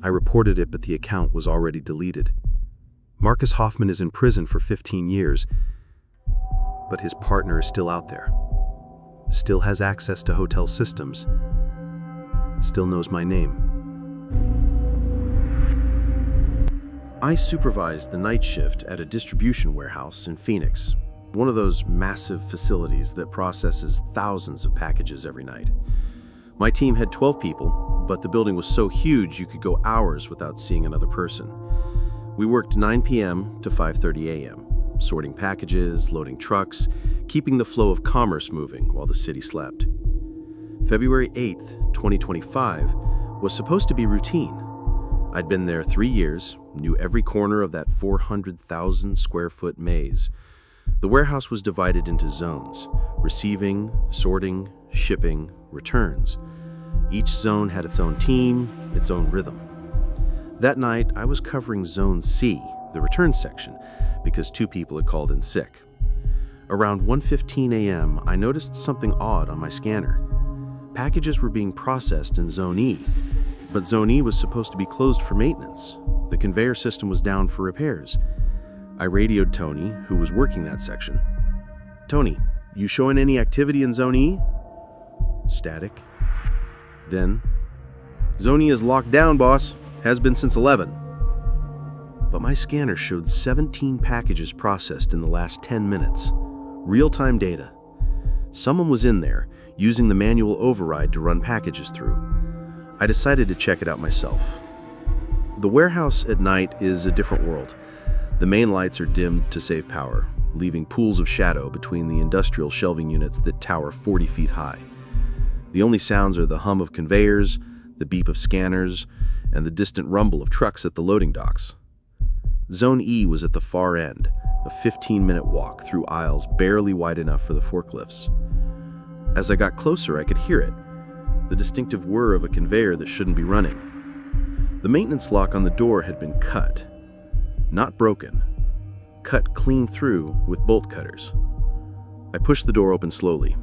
I reported it, but the account was already deleted. Marcus Hoffman is in prison for 15 years, but his partner is still out there, still has access to hotel systems, still knows my name. I supervised the night shift at a distribution warehouse in Phoenix, one of those massive facilities that processes thousands of packages every night. My team had 12 people, but the building was so huge you could go hours without seeing another person. We worked 9 p.m. to 5:30 a.m., sorting packages, loading trucks, keeping the flow of commerce moving while the city slept. February 8th, 2025, was supposed to be routine. I'd been there 3 years, knew every corner of that 400,000 square foot maze. The warehouse was divided into zones: receiving, sorting, shipping, returns. Each zone had its own team, its own rhythm. That night, I was covering Zone C, the return section, because 2 people had called in sick. Around 1:15 a.m., I noticed something odd on my scanner. Packages were being processed in Zone E, but Zone E was supposed to be closed for maintenance. The conveyor system was down for repairs. I radioed Tony, who was working that section. "Tony, you showing any activity in Zone E?" Static. Then, "Zone E is locked down, boss. Has been since 11. But my scanner showed 17 packages processed in the last 10 minutes. Real-time data. Someone was in there, using the manual override to run packages through. I decided to check it out myself. The warehouse at night is a different world. The main lights are dimmed to save power, leaving pools of shadow between the industrial shelving units that tower 40 feet high. The only sounds are the hum of conveyors, the beep of scanners, and the distant rumble of trucks at the loading docks. Zone E was at the far end, a 15-minute walk through aisles barely wide enough for the forklifts. As I got closer, I could hear it, the distinctive whir of a conveyor that shouldn't be running. The maintenance lock on the door had been cut, not broken, cut clean through with bolt cutters. I pushed the door open slowly.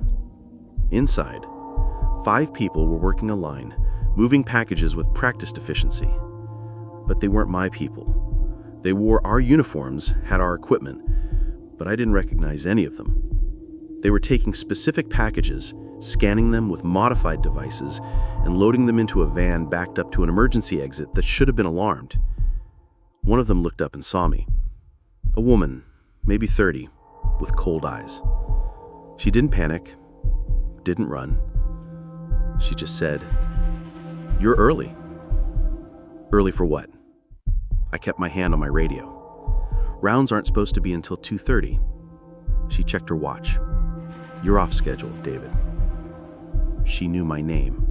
Inside, 5 people were working a line, moving packages with practiced efficiency. But they weren't my people. They wore our uniforms, had our equipment, but I didn't recognize any of them. They were taking specific packages, scanning them with modified devices, and loading them into a van backed up to an emergency exit that should have been alarmed. One of them looked up and saw me. A woman, maybe 30, with cold eyes. She didn't panic, didn't run. She just said, "You're early." Early for what? I kept my hand on my radio. Rounds aren't supposed to be until 2:30. She checked her watch. "You're off schedule, David." She knew my name,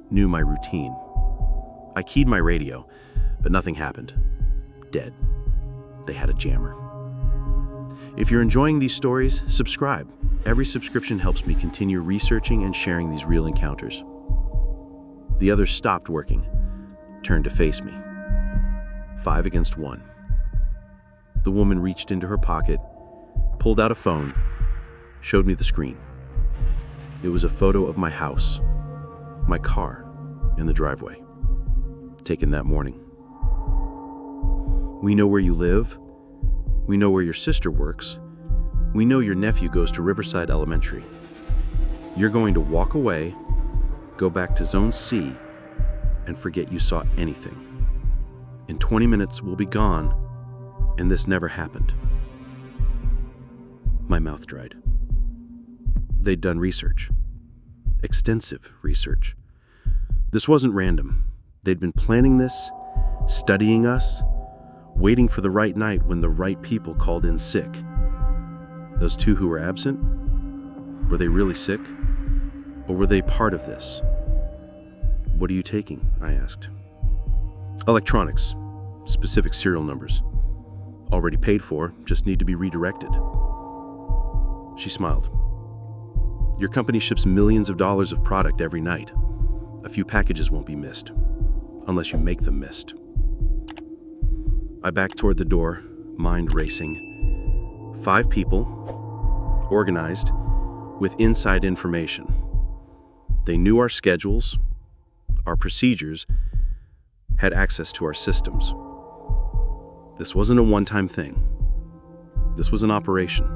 knew my routine. I keyed my radio, but nothing happened. Dead. They had a jammer. If you're enjoying these stories, subscribe. Every subscription helps me continue researching and sharing these real encounters. The others stopped working, turned to face me. 5 against 1. The woman reached into her pocket, pulled out a phone, showed me the screen. It was a photo of my house, my car, in the driveway, taken that morning. "We know where you live. We know where your sister works. We know your nephew goes to Riverside Elementary. You're going to walk away, go back to Zone C, and forget you saw anything. In 20 minutes, we'll be gone, and this never happened." My mouth dried. They'd done research. Extensive research. This wasn't random. They'd been planning this, studying us, waiting for the right night when the right people called in sick. Those 2 who were absent, were they really sick? Or were they part of this? "What are you taking?" I asked. "Electronics, specific serial numbers. Already paid for, just need to be redirected." She smiled. "Your company ships millions of dollars of product every night. A few packages won't be missed, unless you make them missed." I backed toward the door, mind racing. 5 people, organized, with inside information. They knew our schedules, our procedures, had access to our systems. This wasn't a one-time thing. This was an operation.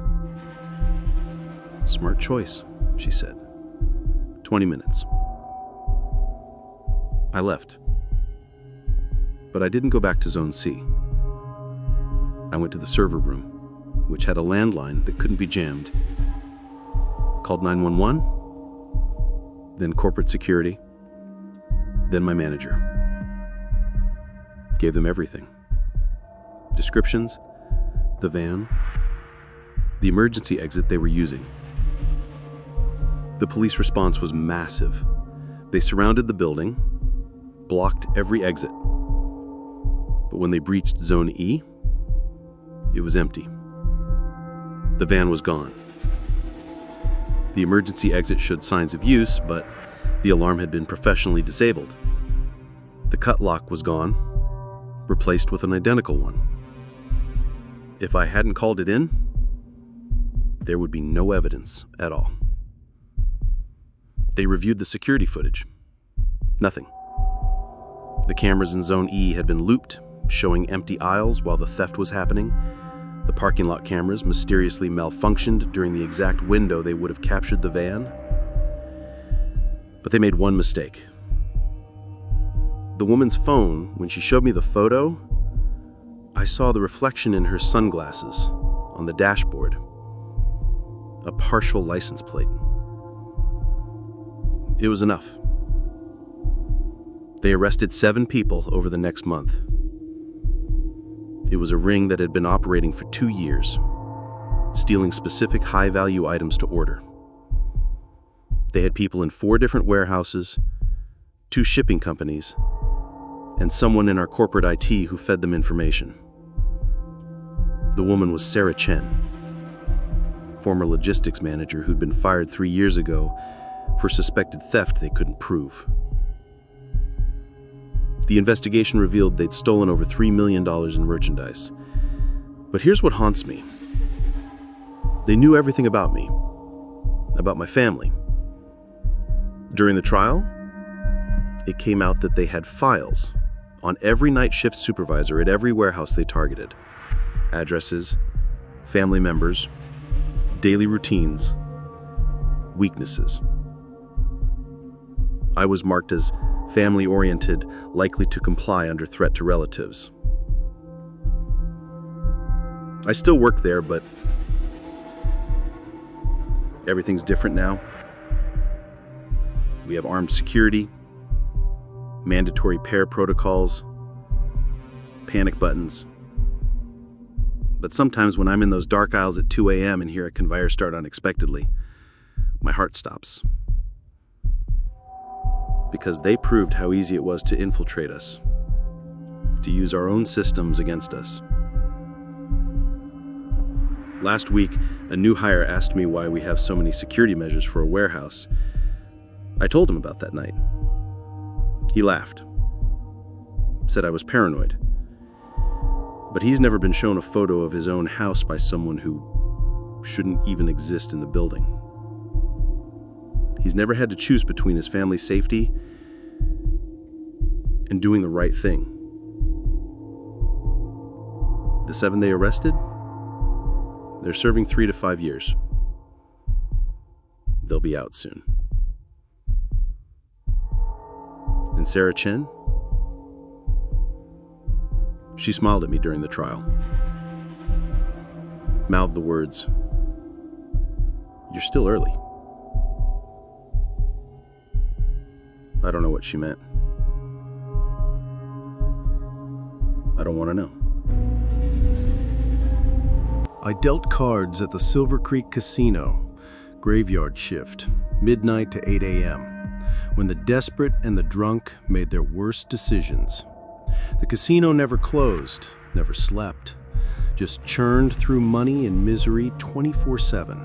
"Smart choice," she said. 20 minutes. I left. But I didn't go back to Zone C. I went to the server room, which had a landline that couldn't be jammed. Called 911, then corporate security, then my manager. Gave them everything. Descriptions, the van, the emergency exit they were using. The police response was massive. They surrounded the building, blocked every exit. But when they breached Zone E, it was empty. The van was gone. The emergency exit showed signs of use, but the alarm had been professionally disabled. The cut lock was gone, replaced with an identical one. If I hadn't called it in, there would be no evidence at all. They reviewed the security footage. Nothing. The cameras in Zone E had been looped, showing empty aisles while the theft was happening. The parking lot cameras mysteriously malfunctioned during the exact window they would have captured the van. But they made one mistake. The woman's phone, when she showed me the photo, I saw the reflection in her sunglasses on the dashboard. A partial license plate. It was enough. They arrested 7 people over the next month. It was a ring that had been operating for 2 years, stealing specific high-value items to order. They had people in 4 different warehouses, 2 shipping companies, and someone in our corporate IT who fed them information. The woman was Sarah Chen, former logistics manager who'd been fired 3 years ago for suspected theft they couldn't prove. The investigation revealed they'd stolen over $3 million in merchandise. But here's what haunts me. They knew everything about me, about my family. During the trial, it came out that they had files on every night shift supervisor at every warehouse they targeted. Addresses, family members, daily routines, weaknesses. I was marked as family-oriented, likely to comply under threat to relatives. I still work there, but everything's different now. We have armed security, mandatory pair protocols, panic buttons. But sometimes when I'm in those dark aisles at 2 a.m. and hear a conveyor start unexpectedly, my heart stops. Because they proved how easy it was to infiltrate us, to use our own systems against us. Last week, a new hire asked me why we have so many security measures for a warehouse. I told him about that night. He laughed, said I was paranoid. But he's never been shown a photo of his own house by someone who shouldn't even exist in the building. He's never had to choose between his family's safety and doing the right thing. The 7 they arrested, they're serving 3 to 5 years. They'll be out soon. And Sarah Chen? She smiled at me during the trial, mouthed the words, "You're still early." I don't know what she meant. I don't want to know. I dealt cards at the Silver Creek Casino, graveyard shift, midnight to 8 a.m., when the desperate and the drunk made their worst decisions. The casino never closed, never slept, just churned through money and misery 24/7.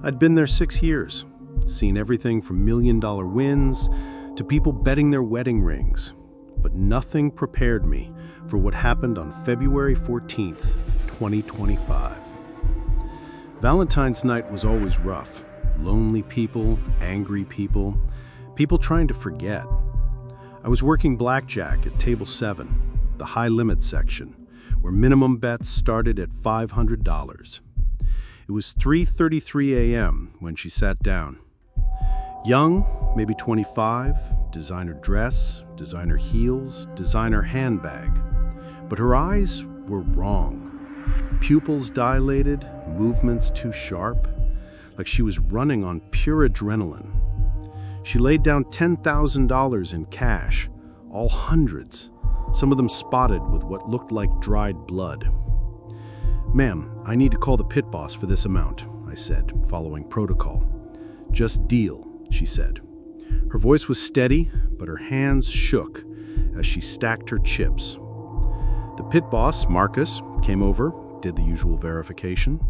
I'd been there 6 years, seen everything from million-dollar wins to people betting their wedding rings, but nothing prepared me for what happened on February 14th, 2025. Valentine's night was always rough. Lonely people, angry people, people trying to forget. I was working blackjack at table 7, the high limit section, where minimum bets started at $500. It was 3:33 a.m. when she sat down. Young, maybe 25, designer dress, designer heels, designer handbag. But her eyes were wrong. Pupils dilated, movements too sharp, like she was running on pure adrenaline. She laid down $10,000 in cash, all hundreds, some of them spotted with what looked like dried blood. "Ma'am, I need to call the pit boss for this amount," I said, following protocol. "Just deal," she said. Her voice was steady, but her hands shook as she stacked her chips. The pit boss, Marcus, came over, did the usual verification.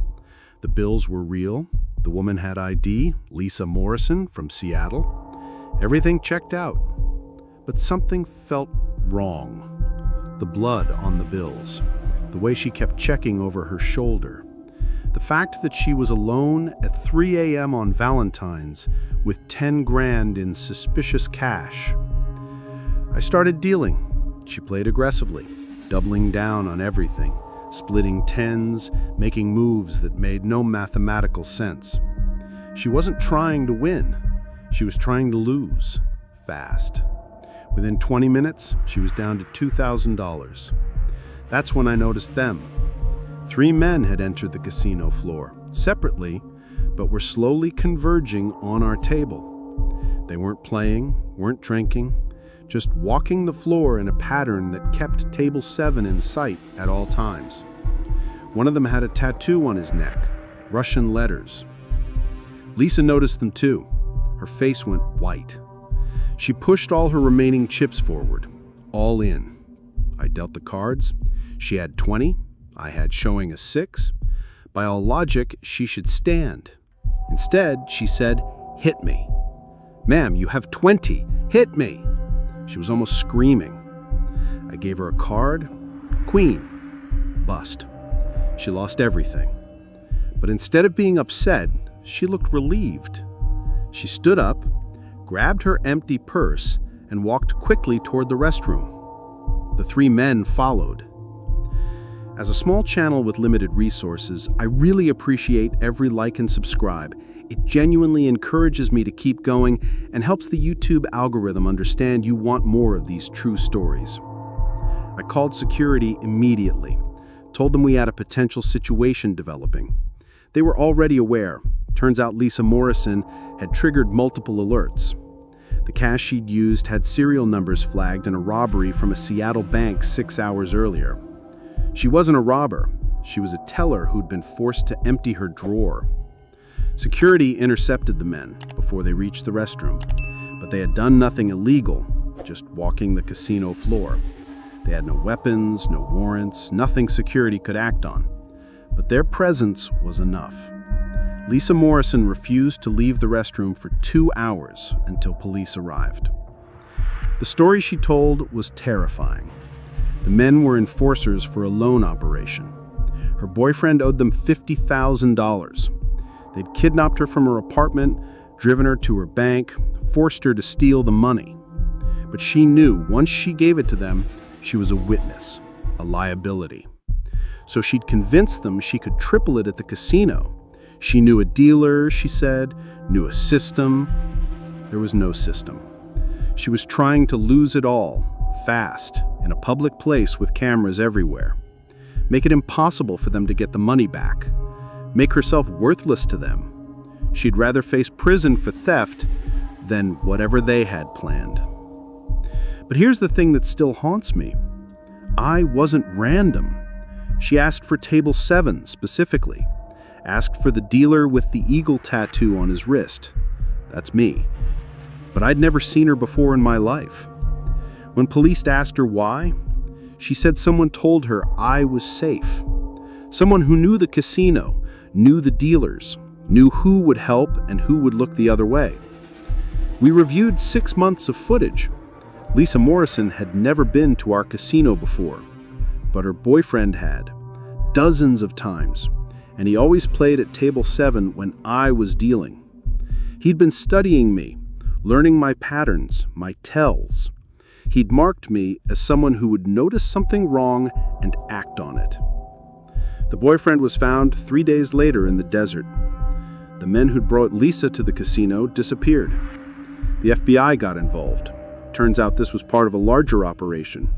The bills were real. The woman had ID, Lisa Morrison from Seattle. Everything checked out. But something felt wrong. The blood on the bills, the way she kept checking over her shoulder. The fact that she was alone at 3 a.m. on Valentine's with 10 grand in suspicious cash. I started dealing. She played aggressively, doubling down on everything, splitting tens, making moves that made no mathematical sense. She wasn't trying to win. She was trying to lose, fast. Within 20 minutes, she was down to $2,000. That's when I noticed them. 3 men had entered the casino floor, separately, but were slowly converging on our table. They weren't playing, weren't drinking, just walking the floor in a pattern that kept table 7 in sight at all times. One of them had a tattoo on his neck, Russian letters. Lisa noticed them too. Her face went white. She pushed all her remaining chips forward, all in. I dealt the cards. She had 20. I had showing a 6. By all logic, she should stand. Instead, she said, "Hit me." "Ma'am, you have 20. Hit me." She was almost screaming. I gave her a card. Queen. Bust. She lost everything. But instead of being upset, she looked relieved. She stood up, grabbed her empty purse, and walked quickly toward the restroom. The three men followed. As a small channel with limited resources, I really appreciate every like and subscribe. It genuinely encourages me to keep going and helps the YouTube algorithm understand you want more of these true stories. I called security immediately, told them we had a potential situation developing. They were already aware. Turns out Lisa Morrison had triggered multiple alerts. The cash she'd used had serial numbers flagged in a robbery from a Seattle bank 6 hours earlier. She wasn't a robber. She was a teller who'd been forced to empty her drawer. Security intercepted the men before they reached the restroom, but they had done nothing illegal, just walking the casino floor. They had no weapons, no warrants, nothing security could act on. But their presence was enough. Lisa Morrison refused to leave the restroom for 2 hours until police arrived. The story she told was terrifying. The men were enforcers for a loan operation. Her boyfriend owed them $50,000. They'd kidnapped her from her apartment, driven her to her bank, forced her to steal the money. But she knew once she gave it to them, she was a witness, a liability. So she'd convinced them she could triple it at the casino. She knew a dealer, she said, knew a system. There was no system. She was trying to lose it all, fast, in a public place with cameras everywhere. Make it impossible for them to get the money back. Make herself worthless to them. She'd rather face prison for theft than whatever they had planned. But here's the thing that still haunts me. I wasn't random. She asked for table 7 specifically. Asked for the dealer with the eagle tattoo on his wrist. That's me. But I'd never seen her before in my life. When police asked her why, she said someone told her I was safe. Someone who knew the casino, knew the dealers, knew who would help and who would look the other way. We reviewed 6 months of footage. Lisa Morrison had never been to our casino before, but her boyfriend had, dozens of times, and he always played at table 7 when I was dealing. He'd been studying me, learning my patterns, my tells. He'd marked me as someone who would notice something wrong and act on it. The boyfriend was found 3 days later in the desert. The men who'd brought Lisa to the casino disappeared. The FBI got involved. Turns out this was part of a larger operation,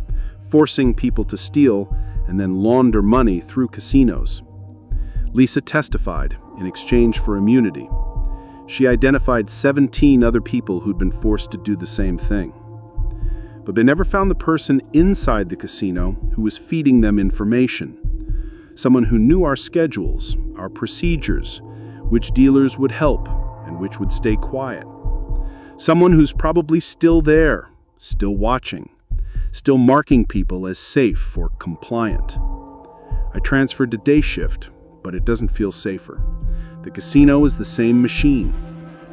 forcing people to steal and then launder money through casinos. Lisa testified in exchange for immunity. She identified 17 other people who'd been forced to do the same thing. But they never found the person inside the casino who was feeding them information. Someone who knew our schedules, our procedures, which dealers would help and which would stay quiet. Someone who's probably still there, still watching, still marking people as safe or compliant. I transferred to day shift, but it doesn't feel safer. The casino is the same machine,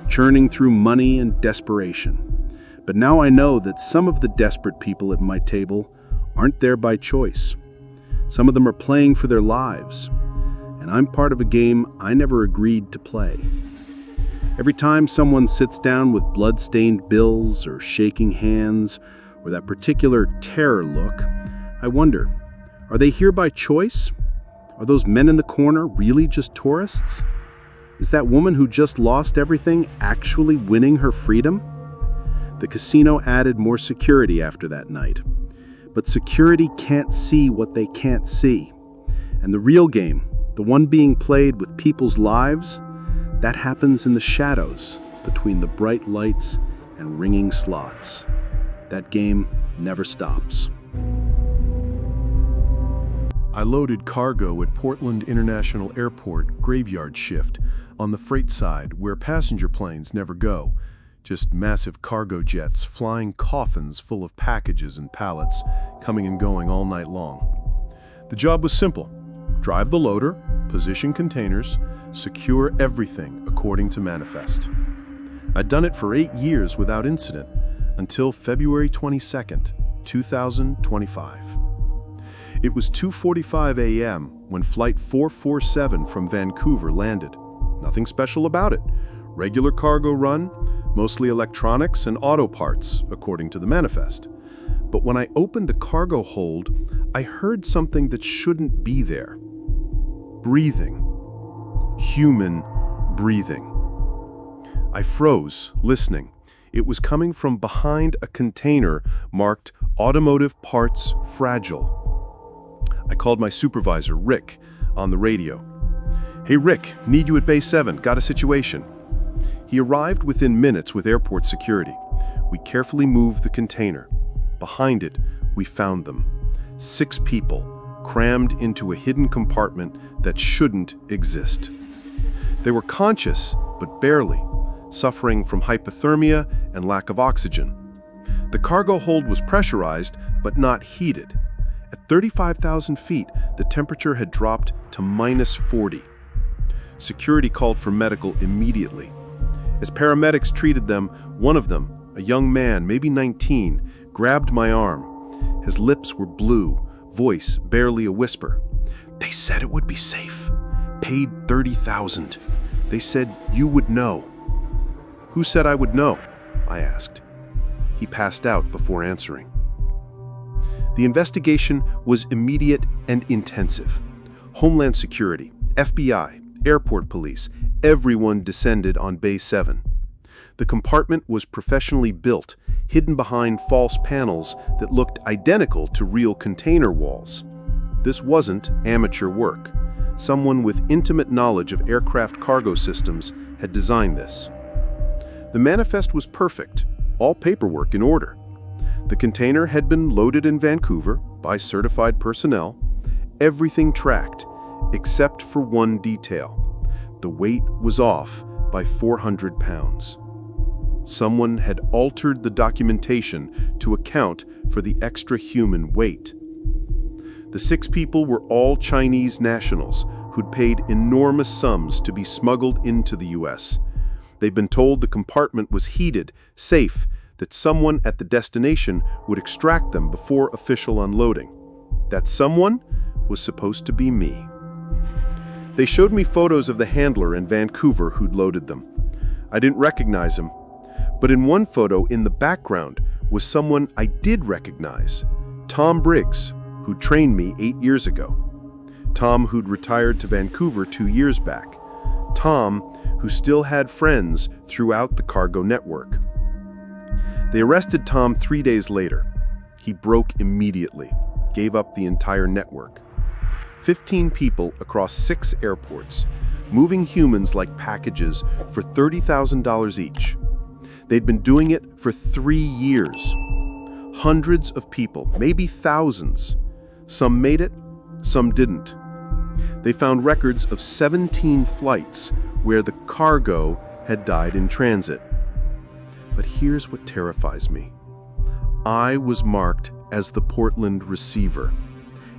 churning through money and desperation. But now I know that some of the desperate people at my table aren't there by choice. Some of them are playing for their lives, and I'm part of a game I never agreed to play. Every time someone sits down with blood-stained bills or shaking hands or that particular terror look, I wonder, are they here by choice? Are those men in the corner really just tourists? Is that woman who just lost everything actually winning her freedom? The casino added more security after that night. But security can't see what they can't see. And the real game, the one being played with people's lives, that happens in the shadows between the bright lights and ringing slots. That game never stops. I loaded cargo at Portland International Airport graveyard shift on the freight side where passenger planes never go. Just massive cargo jets flying coffins full of packages and pallets coming and going all night long. The job was simple. Drive the loader, position containers, secure everything according to manifest. I'd done it for 8 years without incident until February 22nd, 2025. It was 2:45 a.m. when Flight 447 from Vancouver landed. Nothing special about it. Regular cargo run, mostly electronics and auto parts, according to the manifest. But when I opened the cargo hold, I heard something that shouldn't be there. Breathing. Human breathing. I froze, listening. It was coming from behind a container marked Automotive Parts Fragile. I called my supervisor, Rick, on the radio. "Hey Rick, need you at Bay 7, got a situation." He arrived within minutes with airport security. We carefully moved the container. Behind it, we found them. 6 people, crammed into a hidden compartment that shouldn't exist. They were conscious, but barely, suffering from hypothermia and lack of oxygen. The cargo hold was pressurized, but not heated. At 35,000 feet, the temperature had dropped to -40. Security called for medical immediately. As paramedics treated them, one of them, a young man, maybe 19, grabbed my arm. His lips were blue, voice barely a whisper. "They said it would be safe. Paid 30,000. They said you would know." "Who said I would know?" I asked. He passed out before answering. The investigation was immediate and intensive. Homeland Security, FBI, airport police, everyone descended on Bay 7. The compartment was professionally built, hidden behind false panels that looked identical to real container walls. This wasn't amateur work. Someone with intimate knowledge of aircraft cargo systems had designed this. The manifest was perfect, all paperwork in order. The container had been loaded in Vancouver by certified personnel, everything tracked, except for one detail. The weight was off by 400 pounds. Someone had altered the documentation to account for the extra human weight. The 6 people were all Chinese nationals who'd paid enormous sums to be smuggled into the U.S. They'd been told the compartment was heated, safe, that someone at the destination would extract them before official unloading. That someone was supposed to be me. They showed me photos of the handler in Vancouver who'd loaded them. I didn't recognize him, but in one photo in the background was someone I did recognize, Tom Briggs, who trained me 8 years ago. Tom, who'd retired to Vancouver 2 years back. Tom, who still had friends throughout the cargo network. They arrested Tom 3 days later. He broke immediately, gave up the entire network. 15 people across 6 airports, moving humans like packages for $30,000 each. They'd been doing it for 3 years. Hundreds of people, maybe thousands. Some made it, some didn't. They found records of 17 flights where the cargo had died in transit. But here's what terrifies me. I was marked as the Portland receiver.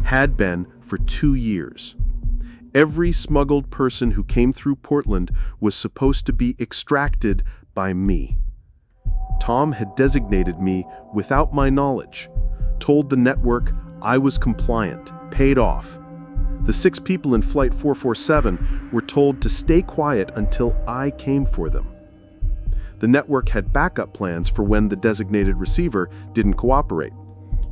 Had been for 2 years. Every smuggled person who came through Portland was supposed to be extracted by me. Tom had designated me without my knowledge, told the network I was compliant, paid off. The 6 people in Flight 447 were told to stay quiet until I came for them. The network had backup plans for when the designated receiver didn't cooperate.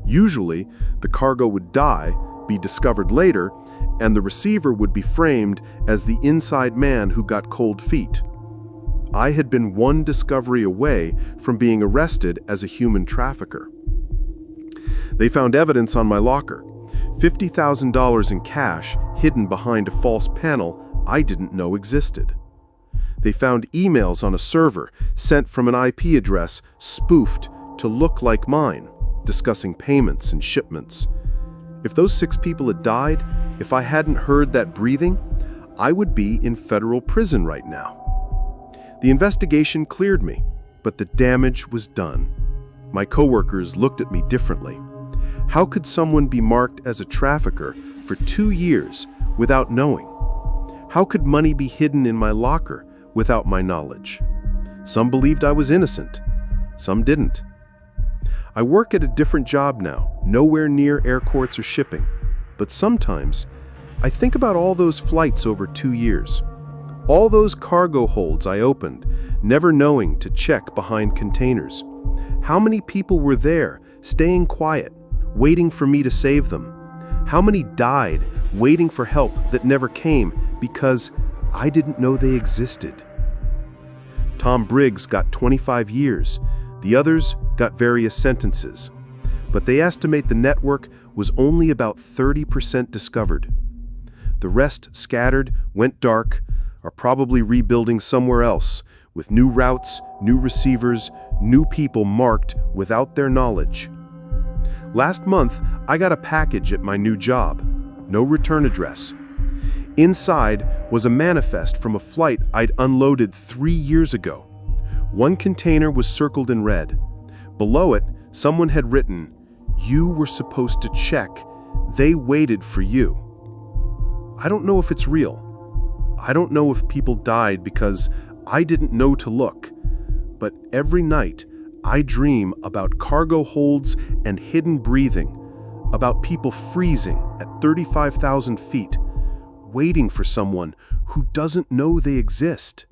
Usually, the cargo would die, be discovered later, and the receiver would be framed as the inside man who got cold feet. I had been one discovery away from being arrested as a human trafficker. They found evidence on my locker, $50,000 in cash hidden behind a false panel I didn't know existed. They found emails on a server sent from an IP address spoofed to look like mine, discussing payments and shipments. If those 6 people had died, if I hadn't heard that breathing, I would be in federal prison right now. The investigation cleared me, but the damage was done. My coworkers looked at me differently. How could someone be marked as a trafficker for 2 years without knowing? How could money be hidden in my locker without my knowledge? Some believed I was innocent, some didn't. I work at a different job now, nowhere near airports or shipping. But sometimes, I think about all those flights over 2 years. All those cargo holds I opened, never knowing to check behind containers. How many people were there, staying quiet, waiting for me to save them? How many died, waiting for help that never came because I didn't know they existed? Tom Briggs got 25 years. The others got various sentences. But they estimate the network was only about 30% discovered. The rest scattered, went dark, are probably rebuilding somewhere else, with new routes, new receivers, new people marked without their knowledge. Last month, I got a package at my new job. No return address. Inside was a manifest from a flight I'd unloaded 3 years ago. One container was circled in red. Below it, someone had written, "You were supposed to check. They waited for you." I don't know if it's real. I don't know if people died because I didn't know to look. But every night, I dream about cargo holds and hidden breathing, about people freezing at 35,000 feet, waiting for someone who doesn't know they exist.